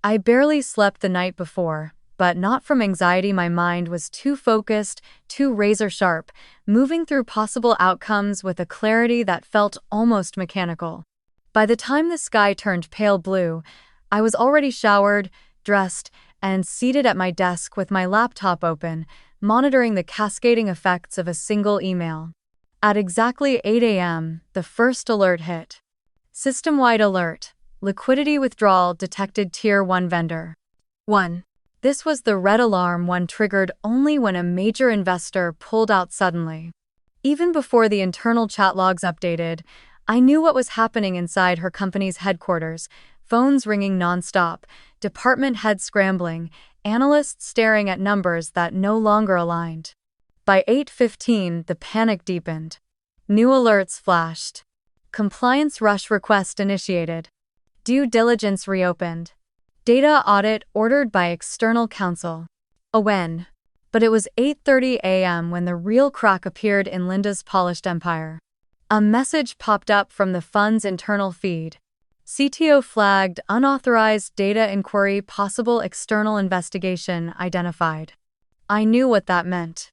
I barely slept the night before, but not from anxiety. My mind was too focused, too razor-sharp, moving through possible outcomes with a clarity that felt almost mechanical. By the time the sky turned pale blue, I was already showered, dressed, and seated at my desk with my laptop open, monitoring the cascading effects of a single email. At exactly 8 a.m., the first alert hit. System-wide alert. Liquidity withdrawal detected Tier 1 vendor. 1. This was the red alarm one triggered only when a major investor pulled out suddenly. Even before the internal chat logs updated, I knew what was happening inside her company's headquarters, phones ringing nonstop, department heads scrambling, analysts staring at numbers that no longer aligned. By 8:15, the panic deepened. New alerts flashed. Compliance rush request initiated. Due diligence reopened. Data audit ordered by external counsel. A win. But it was 8:30 a.m. when the real crack appeared in Linda's polished empire. A message popped up from the fund's internal feed. CTO flagged unauthorized data inquiry, possible external investigation identified. I knew what that meant.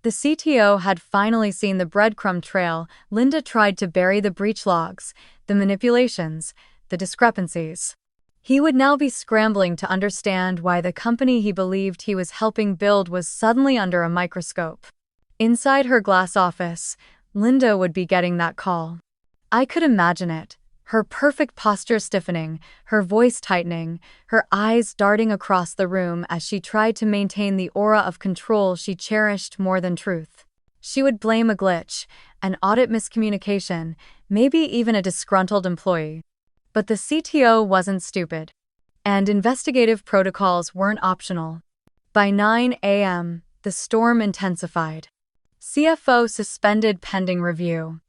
The CTO had finally seen the breadcrumb trail. Linda tried to bury the breach logs, the manipulations, the discrepancies. He would now be scrambling to understand why the company he believed he was helping build was suddenly under a microscope. Inside her glass office, Linda would be getting that call. I could imagine it. Her perfect posture stiffening, her voice tightening, her eyes darting across the room as she tried to maintain the aura of control she cherished more than truth. She would blame a glitch, an audit miscommunication, maybe even a disgruntled employee. But the CTO wasn't stupid. And investigative protocols weren't optional. By 9 a.m., the storm intensified. CFO suspended pending review.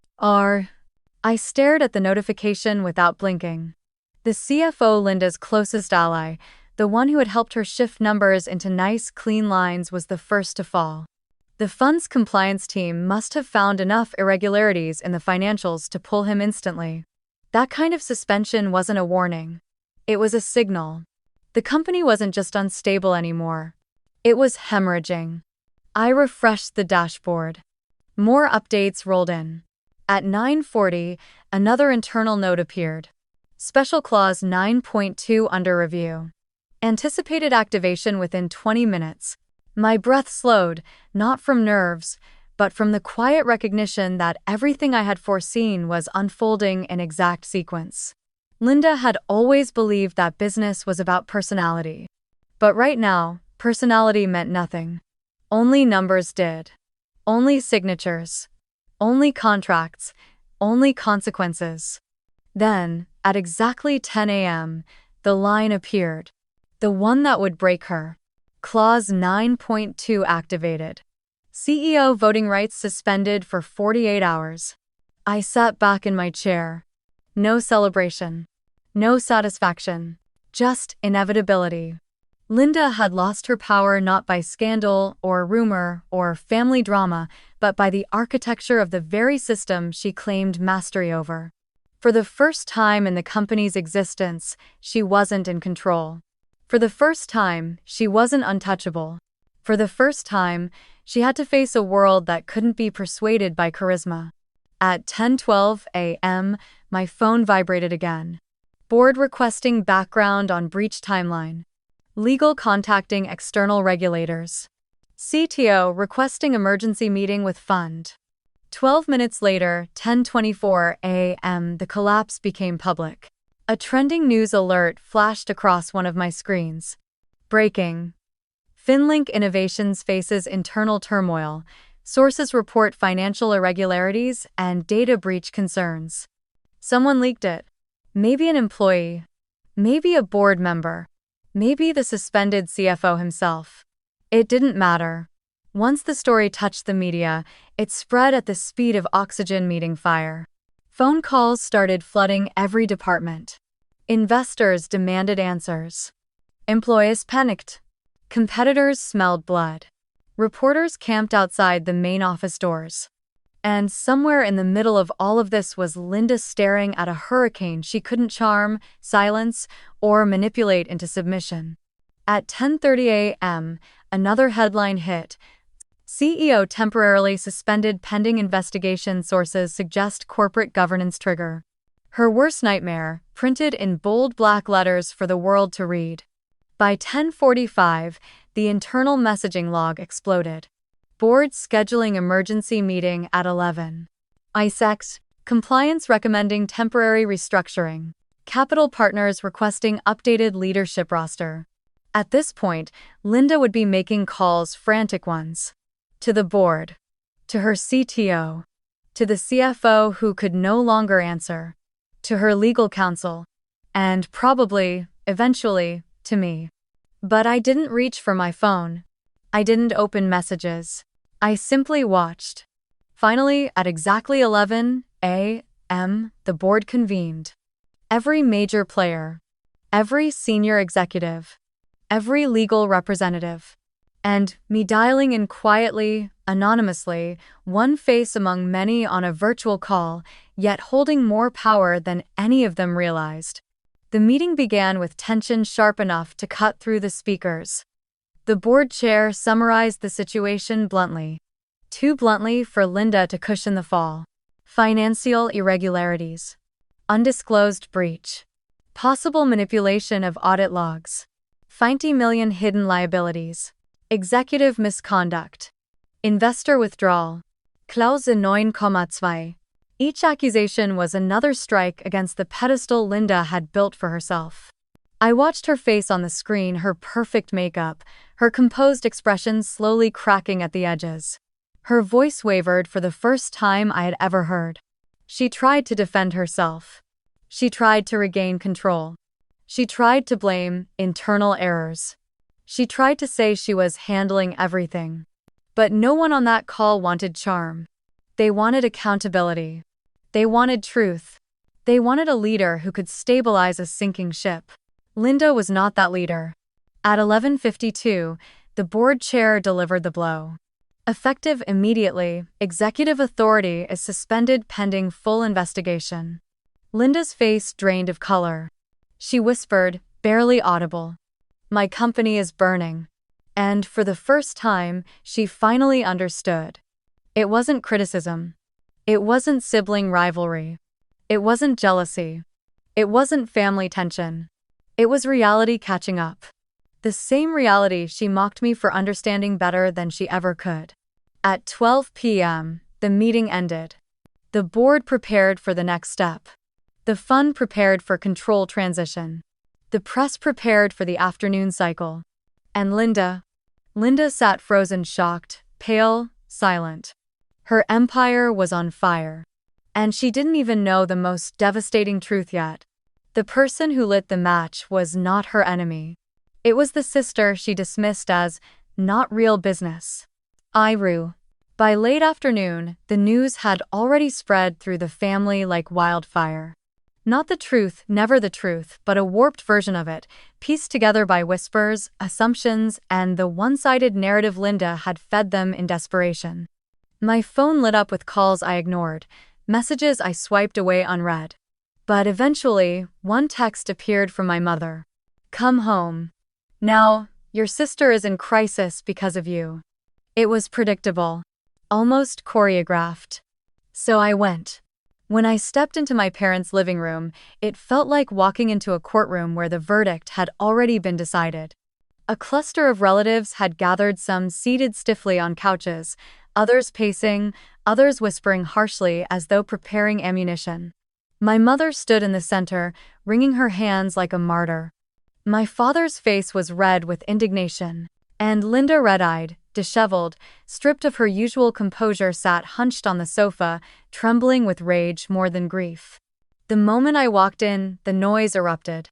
I stared at the notification without blinking. The CFO, Linda's closest ally, the one who had helped her shift numbers into nice, clean lines, was the first to fall. The fund's compliance team must have found enough irregularities in the financials to pull him instantly. That kind of suspension wasn't a warning. It was a signal. The company wasn't just unstable anymore. It was hemorrhaging. I refreshed the dashboard. More updates rolled in. At 9:40, another internal note appeared. Special Clause 9.2 under review. Anticipated activation within 20 minutes. My breath slowed, not from nerves, but from the quiet recognition that everything I had foreseen was unfolding in exact sequence. Linda had always believed that business was about personality. But right now, personality meant nothing. Only numbers did. Only signatures. Only contracts. Only consequences. Then, at exactly 10 a.m., the line appeared. The one that would break her. Clause 9.2 activated. CEO voting rights suspended for 48 hours. I sat back in my chair. No celebration. No satisfaction. Just inevitability. Linda had lost her power not by scandal or rumor or family drama, but by the architecture of the very system she claimed mastery over. For the first time in the company's existence, she wasn't in control. For the first time, she wasn't untouchable. For the first time, she had to face a world that couldn't be persuaded by charisma. At 10:12 a.m., my phone vibrated again. Board requesting background on breach timeline. Legal contacting external regulators. CTO requesting emergency meeting with fund. 12 minutes later, 10:24 a.m., the collapse became public. A trending news alert flashed across one of my screens. Breaking. FinLink Innovations faces internal turmoil. Sources report financial irregularities and data breach concerns. Someone leaked it. Maybe an employee. Maybe a board member. Maybe the suspended CFO himself. It didn't matter. Once the story touched the media, it spread at the speed of oxygen meeting fire. Phone calls started flooding every department. Investors demanded answers. Employees panicked. Competitors smelled blood. Reporters camped outside the main office doors. And somewhere in the middle of all of this was Linda staring at a hurricane she couldn't charm, silence, or manipulate into submission. At 10:30 a.m., another headline hit. CEO temporarily suspended pending investigation, sources suggest corporate governance trigger. Her worst nightmare, printed in bold black letters for the world to read. By 10:45, the internal messaging log exploded. Board scheduling emergency meeting at 11. ISEX, compliance recommending temporary restructuring. Capital partners requesting updated leadership roster. At this point, Linda would be making calls, frantic ones. To the board. To her CTO. To the CFO who could no longer answer. To her legal counsel. And probably, eventually, to me. But I didn't reach for my phone. I didn't open messages. I simply watched. Finally, at exactly 11 a.m., the board convened. Every major player. every senior executive, every legal representative, and me dialing in quietly, anonymously, one face among many on a virtual call, yet holding more power than any of them realized. The meeting began with tension sharp enough to cut through the speakers. The board chair summarized the situation bluntly. Too bluntly for Linda to cushion the fall. Financial irregularities. Undisclosed breach. Possible manipulation of audit logs. 20 million hidden liabilities. Executive misconduct. Investor withdrawal. Clause 9,2. Each accusation was another strike against the pedestal Linda had built for herself. I watched her face on the screen, her perfect makeup, her composed expression slowly cracking at the edges. Her voice wavered for the first time I had ever heard. She tried to defend herself. She tried to regain control. She tried to blame internal errors. She tried to say she was handling everything. But no one on that call wanted charm. They wanted accountability. They wanted truth. They wanted a leader who could stabilize a sinking ship. Linda was not that leader. At 11:52, the board chair delivered the blow. Effective immediately, executive authority is suspended pending full investigation. Linda's face drained of color. She whispered, barely audible, "My company is burning." And for the first time, she finally understood. It wasn't criticism. It wasn't sibling rivalry. It wasn't jealousy. It wasn't family tension. It was reality catching up. The same reality she mocked me for understanding better than she ever could. At 12 p.m., the meeting ended. The board prepared for the next step. The fund prepared for control transition. The press prepared for the afternoon cycle. And Linda sat frozen, shocked, pale, silent. Her empire was on fire. And she didn't even know the most devastating truth yet. The person who lit the match was not her enemy. It was the sister she dismissed as not real business. Iru. By late afternoon, the news had already spread through the family like wildfire. Not the truth, never the truth, but a warped version of it, pieced together by whispers, assumptions, and the one-sided narrative Linda had fed them in desperation. My phone lit up with calls I ignored, messages I swiped away unread. But eventually, one text appeared from my mother. "Come home. Now, your sister is in crisis because of you." It was predictable. Almost choreographed. So I went. When I stepped into my parents' living room, it felt like walking into a courtroom where the verdict had already been decided. A cluster of relatives had gathered, some seated stiffly on couches, others pacing, others whispering harshly as though preparing ammunition. My mother stood in the center, wringing her hands like a martyr. My father's face was red with indignation, and Linda, red-eyed, disheveled, stripped of her usual composure, sat hunched on the sofa, trembling with rage more than grief. The moment I walked in, the noise erupted.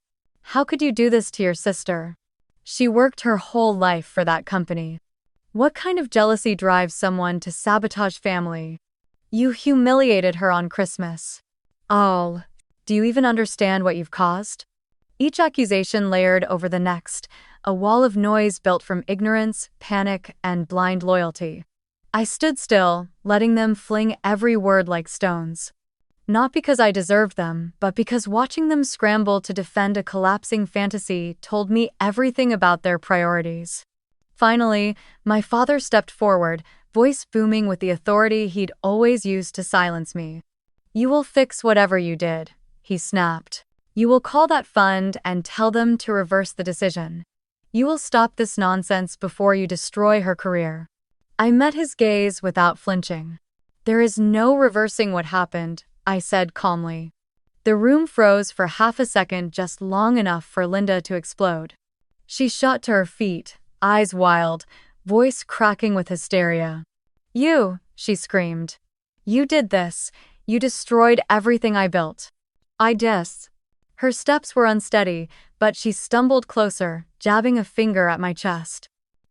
"How could you do this to your sister? She worked her whole life for that company. What kind of jealousy drives someone to sabotage family? You humiliated her on Christmas. Oh, do you even understand what you've caused?" Each accusation layered over the next, a wall of noise built from ignorance, panic, and blind loyalty. I stood still, letting them fling every word like stones. Not because I deserved them, but because watching them scramble to defend a collapsing fantasy told me everything about their priorities. Finally, my father stepped forward, voice booming with the authority he'd always used to silence me. "You will fix whatever you did," he snapped. "You will call that fund and tell them to reverse the decision. You will stop this nonsense before you destroy her career." I met his gaze without flinching. "There is no reversing what happened," I said calmly. The room froze for half a second, just long enough for Linda to explode. She shot to her feet, eyes wild, voice cracking with hysteria. "You," she screamed. "You did this. You destroyed everything I built." "I dis." Her steps were unsteady, but she stumbled closer, jabbing a finger at my chest.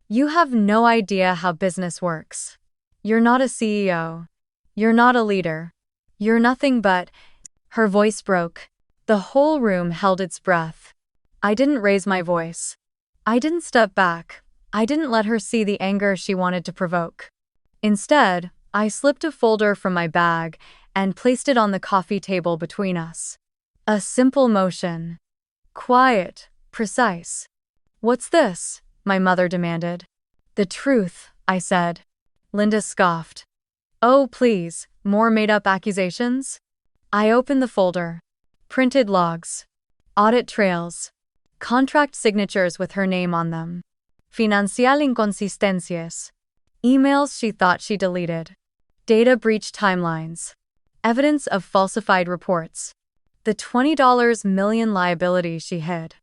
"You have no idea how business works. You're not a CEO. You're not a leader. You're nothing but—" Her voice broke. The whole room held its breath. I didn't raise my voice. I didn't step back. I didn't let her see the anger she wanted to provoke. Instead, I slipped a folder from my bag and placed it on the coffee table between us. A simple motion. Quiet, precise. "What's this?" my mother demanded. "The truth," I said. Linda scoffed. "Oh, please, more made-up accusations?" I opened the folder. Printed logs. Audit trails. Contract signatures with her name on them. Financial inconsistencias. Emails she thought she deleted. Data breach timelines. Evidence of falsified reports. The $20 million liability she hid.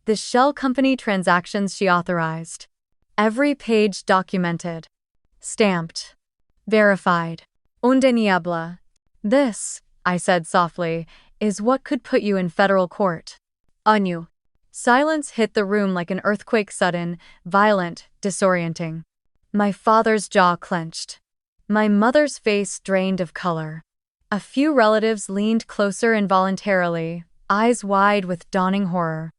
The shell company transactions she authorized. Every page documented. Stamped. Verified. Undeniable. "This," I said softly, "is what could put you in federal court." Anu. Silence hit the room like an earthquake, sudden, violent, disorienting. My father's jaw clenched. My mother's face drained of color. A few relatives leaned closer involuntarily, eyes wide with dawning horror.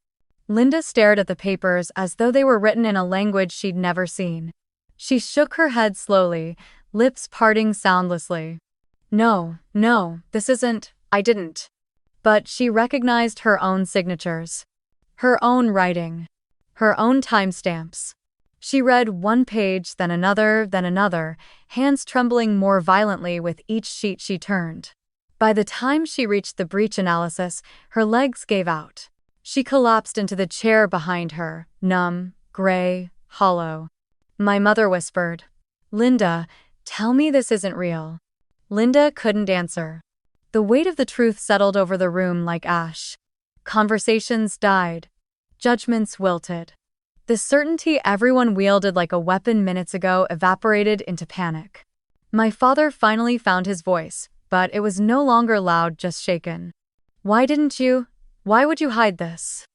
Linda stared at the papers as though they were written in a language she'd never seen. She shook her head slowly, lips parting soundlessly. No, this isn't, I didn't." But she recognized her own signatures. Her own writing. Her own timestamps. She read one page, then another, hands trembling more violently with each sheet she turned. By the time she reached the breach analysis, her legs gave out. She collapsed into the chair behind her, numb, gray, hollow. My mother whispered, "Linda, tell me this isn't real." Linda couldn't answer. The weight of the truth settled over the room like ash. Conversations died. Judgments wilted. The certainty everyone wielded like a weapon minutes ago evaporated into panic. My father finally found his voice, but it was no longer loud, just shaken. Why would you hide this?"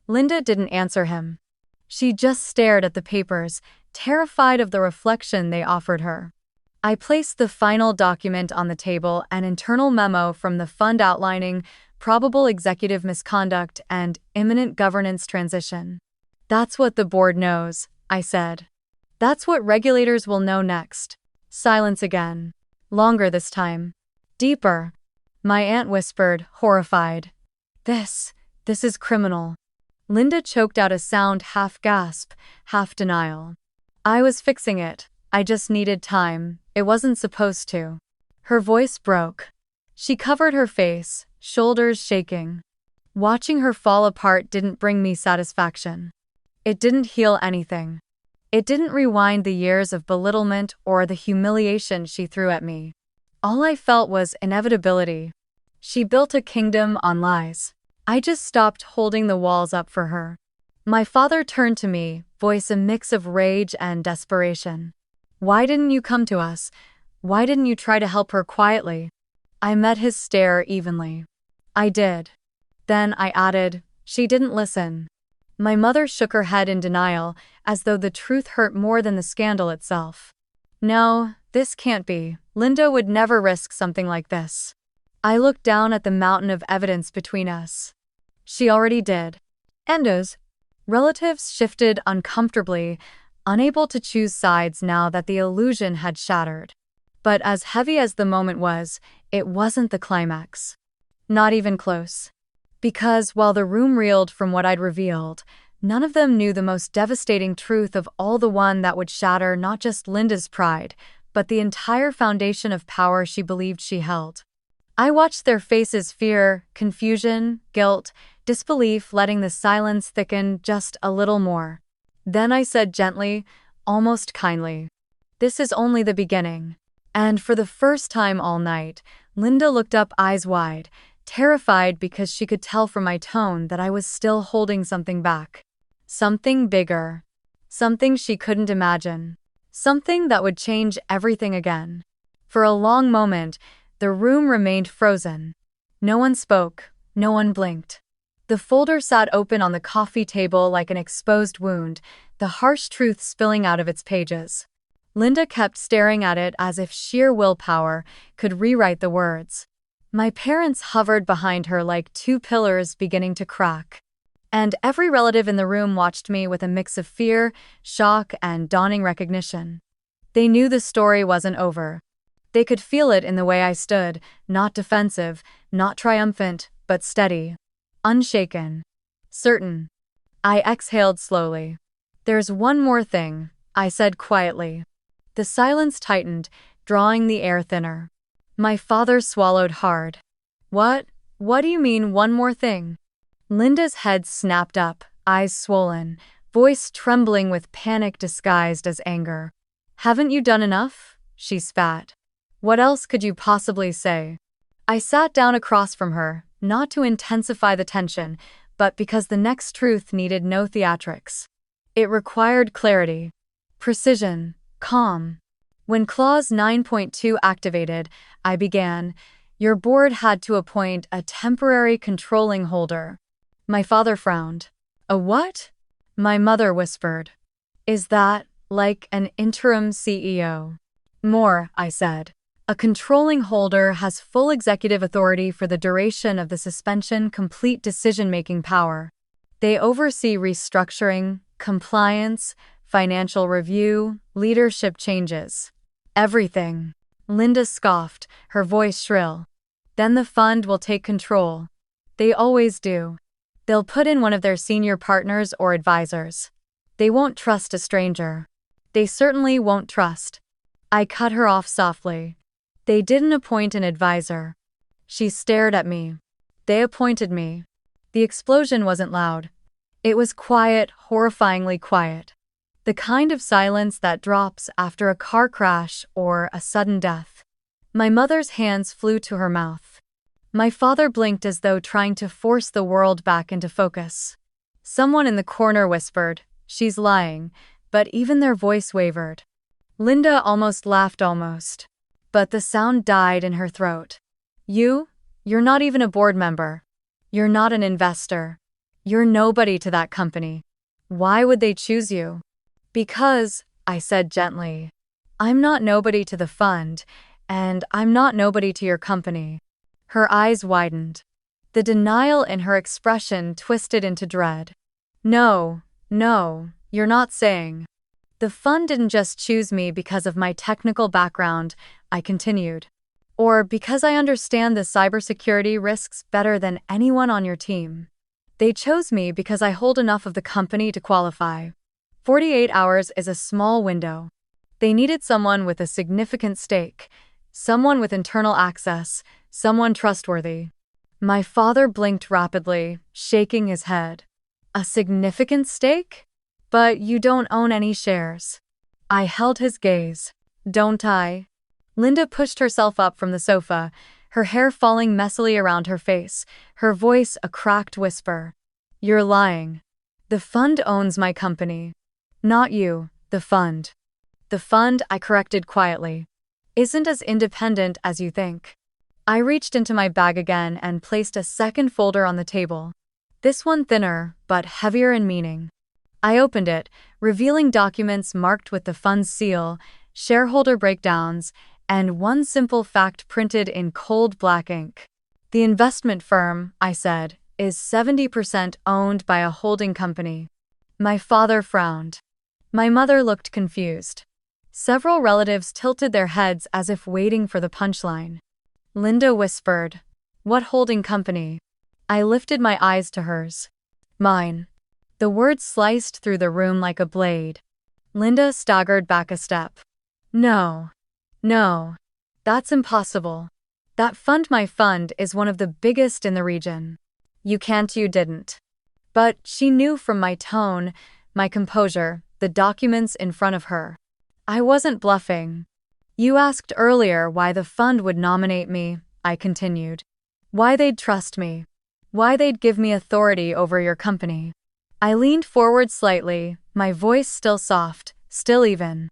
Linda didn't answer him. She just stared at the papers, terrified of the reflection they offered her. I placed the final document on the table, an internal memo from the fund outlining probable executive misconduct and imminent governance transition. "That's what the board knows," I said. "That's what regulators will know next." Silence again. Longer this time. Deeper. My aunt whispered, horrified. This is criminal." Linda choked out a sound, half gasp, half denial. "I was fixing it. I just needed time. It wasn't supposed to." Her voice broke. She covered her face, shoulders shaking. Watching her fall apart didn't bring me satisfaction. It didn't heal anything. It didn't rewind the years of belittlement or the humiliation she threw at me. All I felt was inevitability. She built a kingdom on lies. I just stopped holding the walls up for her. My father turned to me, voice a mix of rage and desperation. "Why didn't you come to us? Why didn't you try to help her quietly?" I met his stare evenly. "I did." Then I added, "She didn't listen." My mother shook her head in denial, as though the truth hurt more than the scandal itself. "No, this can't be. Linda would never risk something like this." I looked down at the mountain of evidence between us. She already did. Endos. Relatives shifted uncomfortably, unable to choose sides now that the illusion had shattered. But as heavy as the moment was, it wasn't the climax. Not even close. Because while the room reeled from what I'd revealed, none of them knew the most devastating truth of all, the one that would shatter not just Linda's pride, but the entire foundation of power she believed she held. I watched their faces, fear, confusion, guilt, disbelief, letting the silence thicken just a little more. Then I said gently, almost kindly, "This is only the beginning." And for the first time all night, Linda looked up, eyes wide, terrified because she could tell from my tone that I was still holding something back. Something bigger. Something she couldn't imagine. Something that would change everything again. For a long moment, the room remained frozen. No one spoke, no one blinked. The folder sat open on the coffee table like an exposed wound, the harsh truth spilling out of its pages. Linda kept staring at it as if sheer willpower could rewrite the words. My parents hovered behind her like two pillars beginning to crack. And every relative in the room watched me with a mix of fear, shock, and dawning recognition. They knew the story wasn't over. They could feel it in the way I stood, not defensive, not triumphant, but steady. Unshaken. Certain. I exhaled slowly. "There's one more thing," I said quietly. The silence tightened, drawing the air thinner. My father swallowed hard. "What? What do you mean, one more thing?" Linda's head snapped up, eyes swollen, voice trembling with panic disguised as anger. "Haven't you done enough?" she spat. "What else could you possibly say?" I sat down across from her, not to intensify the tension, but because the next truth needed no theatrics. It required clarity, precision, calm. When Clause 9.2 activated, I began, "Your board had to appoint a temporary controlling holder." My father frowned. "A what?" My mother whispered. "Is that, like an interim CEO?" "More," I said. "A controlling holder has full executive authority for the duration of the suspension, complete decision-making power. They oversee restructuring, compliance, financial review, leadership changes. Everything." Linda scoffed, her voice shrill. "Then the fund will take control. They always do. They'll put in one of their senior partners or advisors. They won't trust a stranger. They certainly won't trust." I cut her off softly. "They didn't appoint an advisor." She stared at me. "They appointed me." The explosion wasn't loud. It was quiet, horrifyingly quiet. The kind of silence that drops after a car crash or a sudden death. My mother's hands flew to her mouth. My father blinked as though trying to force the world back into focus. Someone in the corner whispered, "She's lying," but even their voice wavered. Linda almost laughed almost. But the sound died in her throat. You're not even a board member. You're not an investor. You're nobody to that company. Why would they choose you?" "Because," I said gently, "I'm not nobody to the fund, and I'm not nobody to your company." Her eyes widened. The denial in her expression twisted into dread. No, you're not saying." "The fund didn't just choose me because of my technical background," I continued. "Or because I understand the cybersecurity risks better than anyone on your team. They chose me because I hold enough of the company to qualify. 48 hours is a small window. They needed someone with a significant stake, someone with internal access, someone trustworthy." My father blinked rapidly, shaking his head. "A significant stake? But you don't own any shares." I held his gaze. "Don't I?" Linda pushed herself up from the sofa, her hair falling messily around her face, her voice a cracked whisper. "You're lying. The fund owns my company. Not you, the fund." "The fund," I corrected quietly, "isn't as independent as you think." I reached into my bag again and placed a second folder on the table. This one thinner, but heavier in meaning. I opened it, revealing documents marked with the fund's seal, shareholder breakdowns, and one simple fact printed in cold black ink. "The investment firm," I said, "is 70% owned by a holding company." My father frowned. My mother looked confused. Several relatives tilted their heads as if waiting for the punchline. Linda whispered, "What holding company?" I lifted my eyes to hers. "Mine." The words sliced through the room like a blade. Linda staggered back a step. No, that's impossible. That fund, my fund, is one of the biggest in the region. You didn't." But she knew from my tone, my composure, the documents in front of her. I wasn't bluffing. "You asked earlier why the fund would nominate me," I continued. "Why they'd trust me. Why they'd give me authority over your company." I leaned forward slightly, my voice still soft, still even.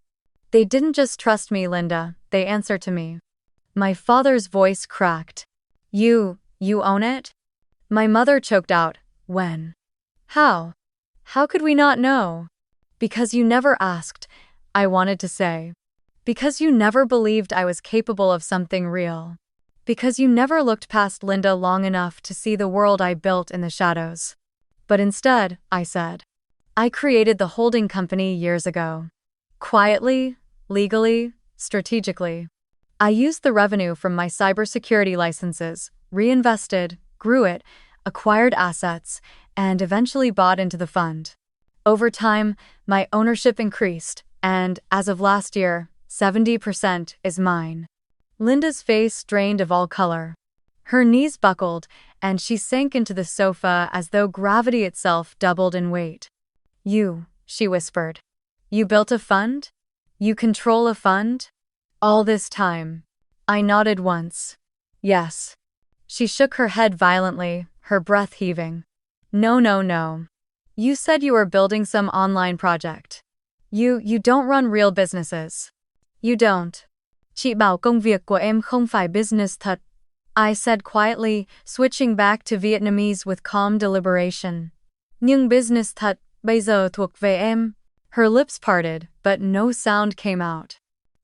"They didn't just trust me, Linda, they answer to me." My father's voice cracked. You own it?" My mother choked out, "When? How? How could we not know?" "Because you never asked," I wanted to say. "Because you never believed I was capable of something real. Because you never looked past Linda long enough to see the world I built in the shadows. But instead, I said, I created the holding company years ago. Quietly, legally, strategically. I used the revenue from my cybersecurity licenses, reinvested, grew it, acquired assets, and eventually bought into the fund. Over time, my ownership increased, and as of last year, 70% is mine. Linda's face drained of all color. Her knees buckled, and she sank into the sofa as though gravity itself doubled in weight. You, she whispered. You built a fund? You control a fund? All this time. I nodded once. Yes. She shook her head violently, her breath heaving. No, no, no. You said you were building some online project. You don't run real businesses. You don't. Chị bảo công việc của em không phải business thật. I said quietly, switching back to Vietnamese with calm deliberation. Nhưng business thật, bây giờ thuộc về em. Her lips parted, but no sound came out.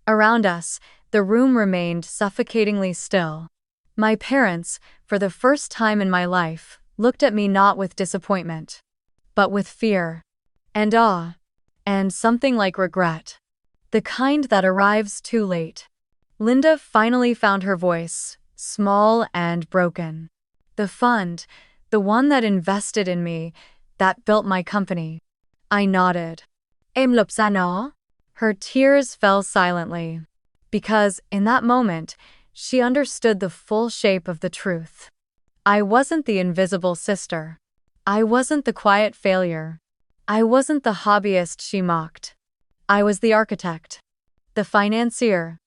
Around us, the room remained suffocatingly still. My parents, for the first time in my life, looked at me not with disappointment, but with fear, and awe, and something like regret. The kind that arrives too late. Linda finally found her voice, small and broken. The fund, the one that invested in me, that built my company. I nodded. Em lập ra nó? Her tears fell silently. Because, in that moment, she understood the full shape of the truth. I wasn't the invisible sister. I wasn't the quiet failure. I wasn't the hobbyist she mocked. I was the architect, the financier,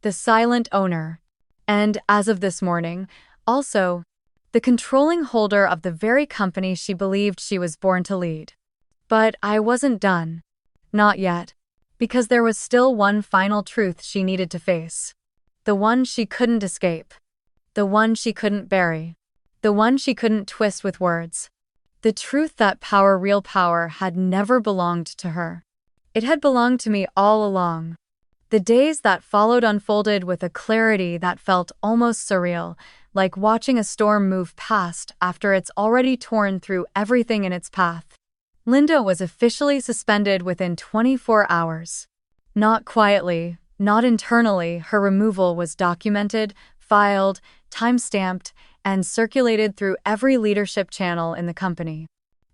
the silent owner, and, as of this morning, also, the controlling holder of the very company she believed she was born to lead. But I wasn't done. Not yet. Because there was still one final truth she needed to face. The one she couldn't escape. The one she couldn't bury. The one she couldn't twist with words. The truth that power, real power, had never belonged to her. It had belonged to me all along. The days that followed unfolded with a clarity that felt almost surreal, like watching a storm move past after it's already torn through everything in its path. Linda was officially suspended within 24 hours. Not quietly, not internally, her removal was documented, filed, time-stamped, and circulated through every leadership channel in the company.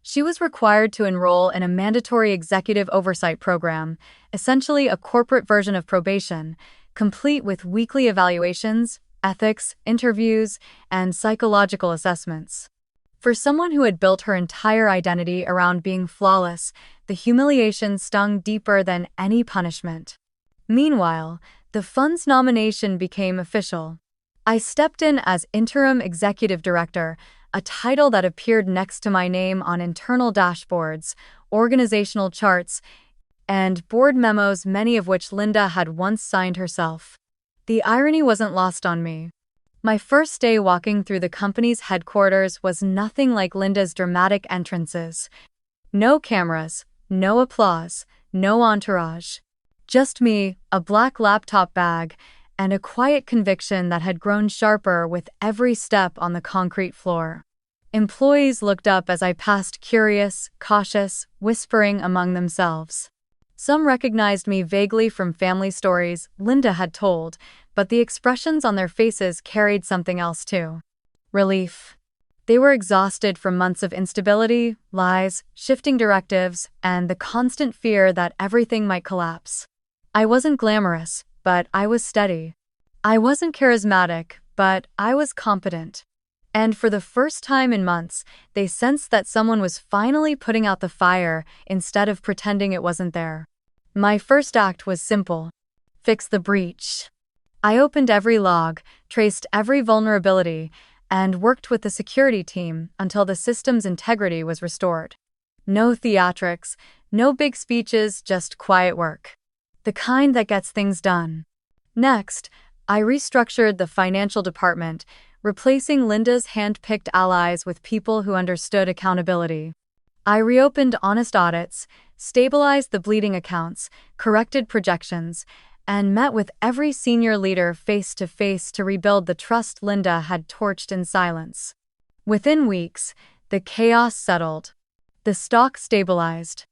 She was required to enroll in a mandatory executive oversight program, essentially a corporate version of probation, complete with weekly evaluations, ethics, interviews, and psychological assessments. For someone who had built her entire identity around being flawless, the humiliation stung deeper than any punishment. Meanwhile, the fund's nomination became official. I stepped in as interim executive director, a title that appeared next to my name on internal dashboards, organizational charts, and board memos, many of which Linda had once signed herself. The irony wasn't lost on me. My first day walking through the company's headquarters was nothing like Linda's dramatic entrances. No cameras, no applause, no entourage. Just me, a black laptop bag, and a quiet conviction that had grown sharper with every step on the concrete floor. Employees looked up as I passed, curious, cautious, whispering among themselves. Some recognized me vaguely from family stories Linda had told, but the expressions on their faces carried something else too. Relief. They were exhausted from months of instability, lies, shifting directives, and the constant fear that everything might collapse. I wasn't glamorous, but I was steady. I wasn't charismatic, but I was competent. And for the first time in months, they sensed that someone was finally putting out the fire instead of pretending it wasn't there. My first act was simple. Fix the breach. I opened every log, traced every vulnerability, and worked with the security team until the system's integrity was restored. No theatrics, no big speeches, just quiet work. The kind that gets things done. Next, I restructured the financial department, replacing Linda's hand-picked allies with people who understood accountability. I reopened honest audits, stabilized the bleeding accounts, corrected projections, and met with every senior leader face-to-face to rebuild the trust Linda had torched in silence. Within weeks, the chaos settled. The stock stabilized.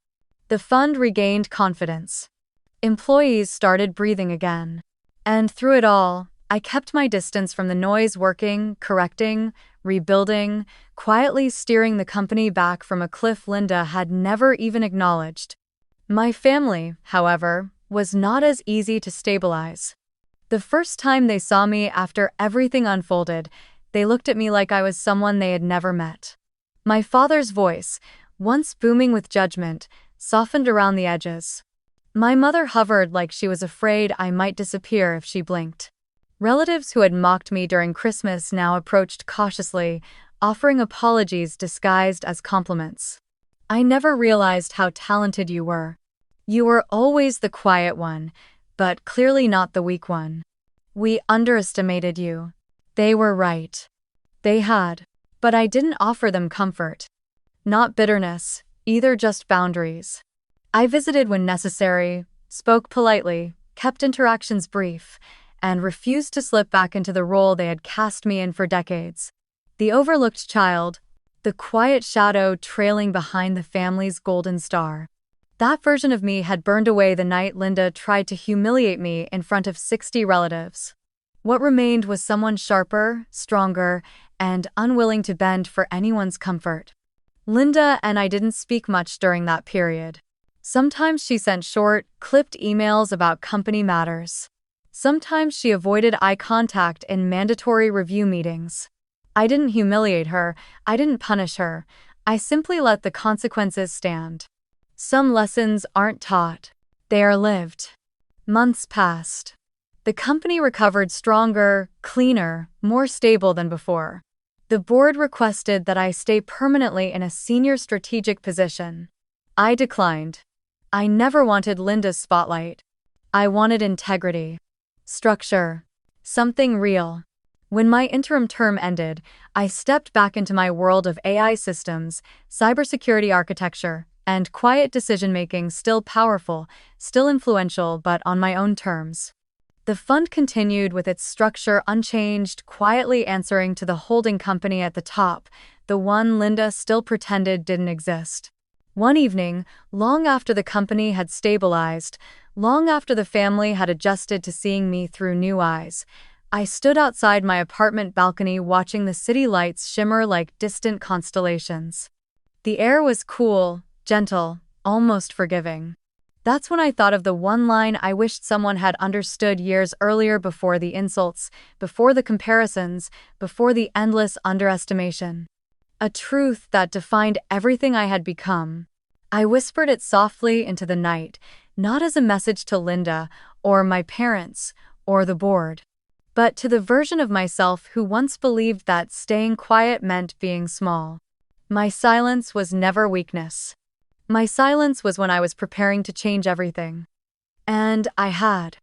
The fund regained confidence. Employees started breathing again. And through it all, I kept my distance from the noise, working, correcting, rebuilding, quietly steering the company back from a cliff Linda had never even acknowledged. My family, however, was not as easy to stabilize. The first time they saw me after everything unfolded, they looked at me like I was someone they had never met. My father's voice, once booming with judgment, softened around the edges. My mother hovered like she was afraid I might disappear if she blinked. Relatives who had mocked me during Christmas now approached cautiously, offering apologies disguised as compliments. "I never realized how talented you were. You were always the quiet one, but clearly not the weak one. We underestimated you." They were right. They had. But I didn't offer them comfort. Not bitterness, either, just boundaries. I visited when necessary, spoke politely, kept interactions brief, and refused to slip back into the role they had cast me in for decades. The overlooked child, the quiet shadow trailing behind the family's golden star. That version of me had burned away the night Linda tried to humiliate me in front of 60 relatives. What remained was someone sharper, stronger, and unwilling to bend for anyone's comfort. Linda and I didn't speak much during that period. Sometimes she sent short, clipped emails about company matters. Sometimes she avoided eye contact in mandatory review meetings. I didn't humiliate her, I didn't punish her, I simply let the consequences stand. Some lessons aren't taught, they are lived. Months passed. The company recovered stronger, cleaner, more stable than before. The board requested that I stay permanently in a senior strategic position. I declined. I never wanted Linda's spotlight. I wanted integrity. Structure. Something real. When my interim term ended, I stepped back into my world of AI systems, cybersecurity architecture, and quiet decision-making, still powerful, still influential, but on my own terms. The fund continued with its structure unchanged, quietly answering to the holding company at the top, the one Linda still pretended didn't exist. One evening, long after the company had stabilized, long after the family had adjusted to seeing me through new eyes, I stood outside my apartment balcony watching the city lights shimmer like distant constellations. The air was cool, gentle, almost forgiving. That's when I thought of the one line I wished someone had understood years earlier, before the insults, before the comparisons, before the endless underestimation. A truth that defined everything I had become. I whispered it softly into the night, not as a message to Linda, or my parents, or the board, but to the version of myself who once believed that staying quiet meant being small. My silence was never weakness. My silence was when I was preparing to change everything. And I had.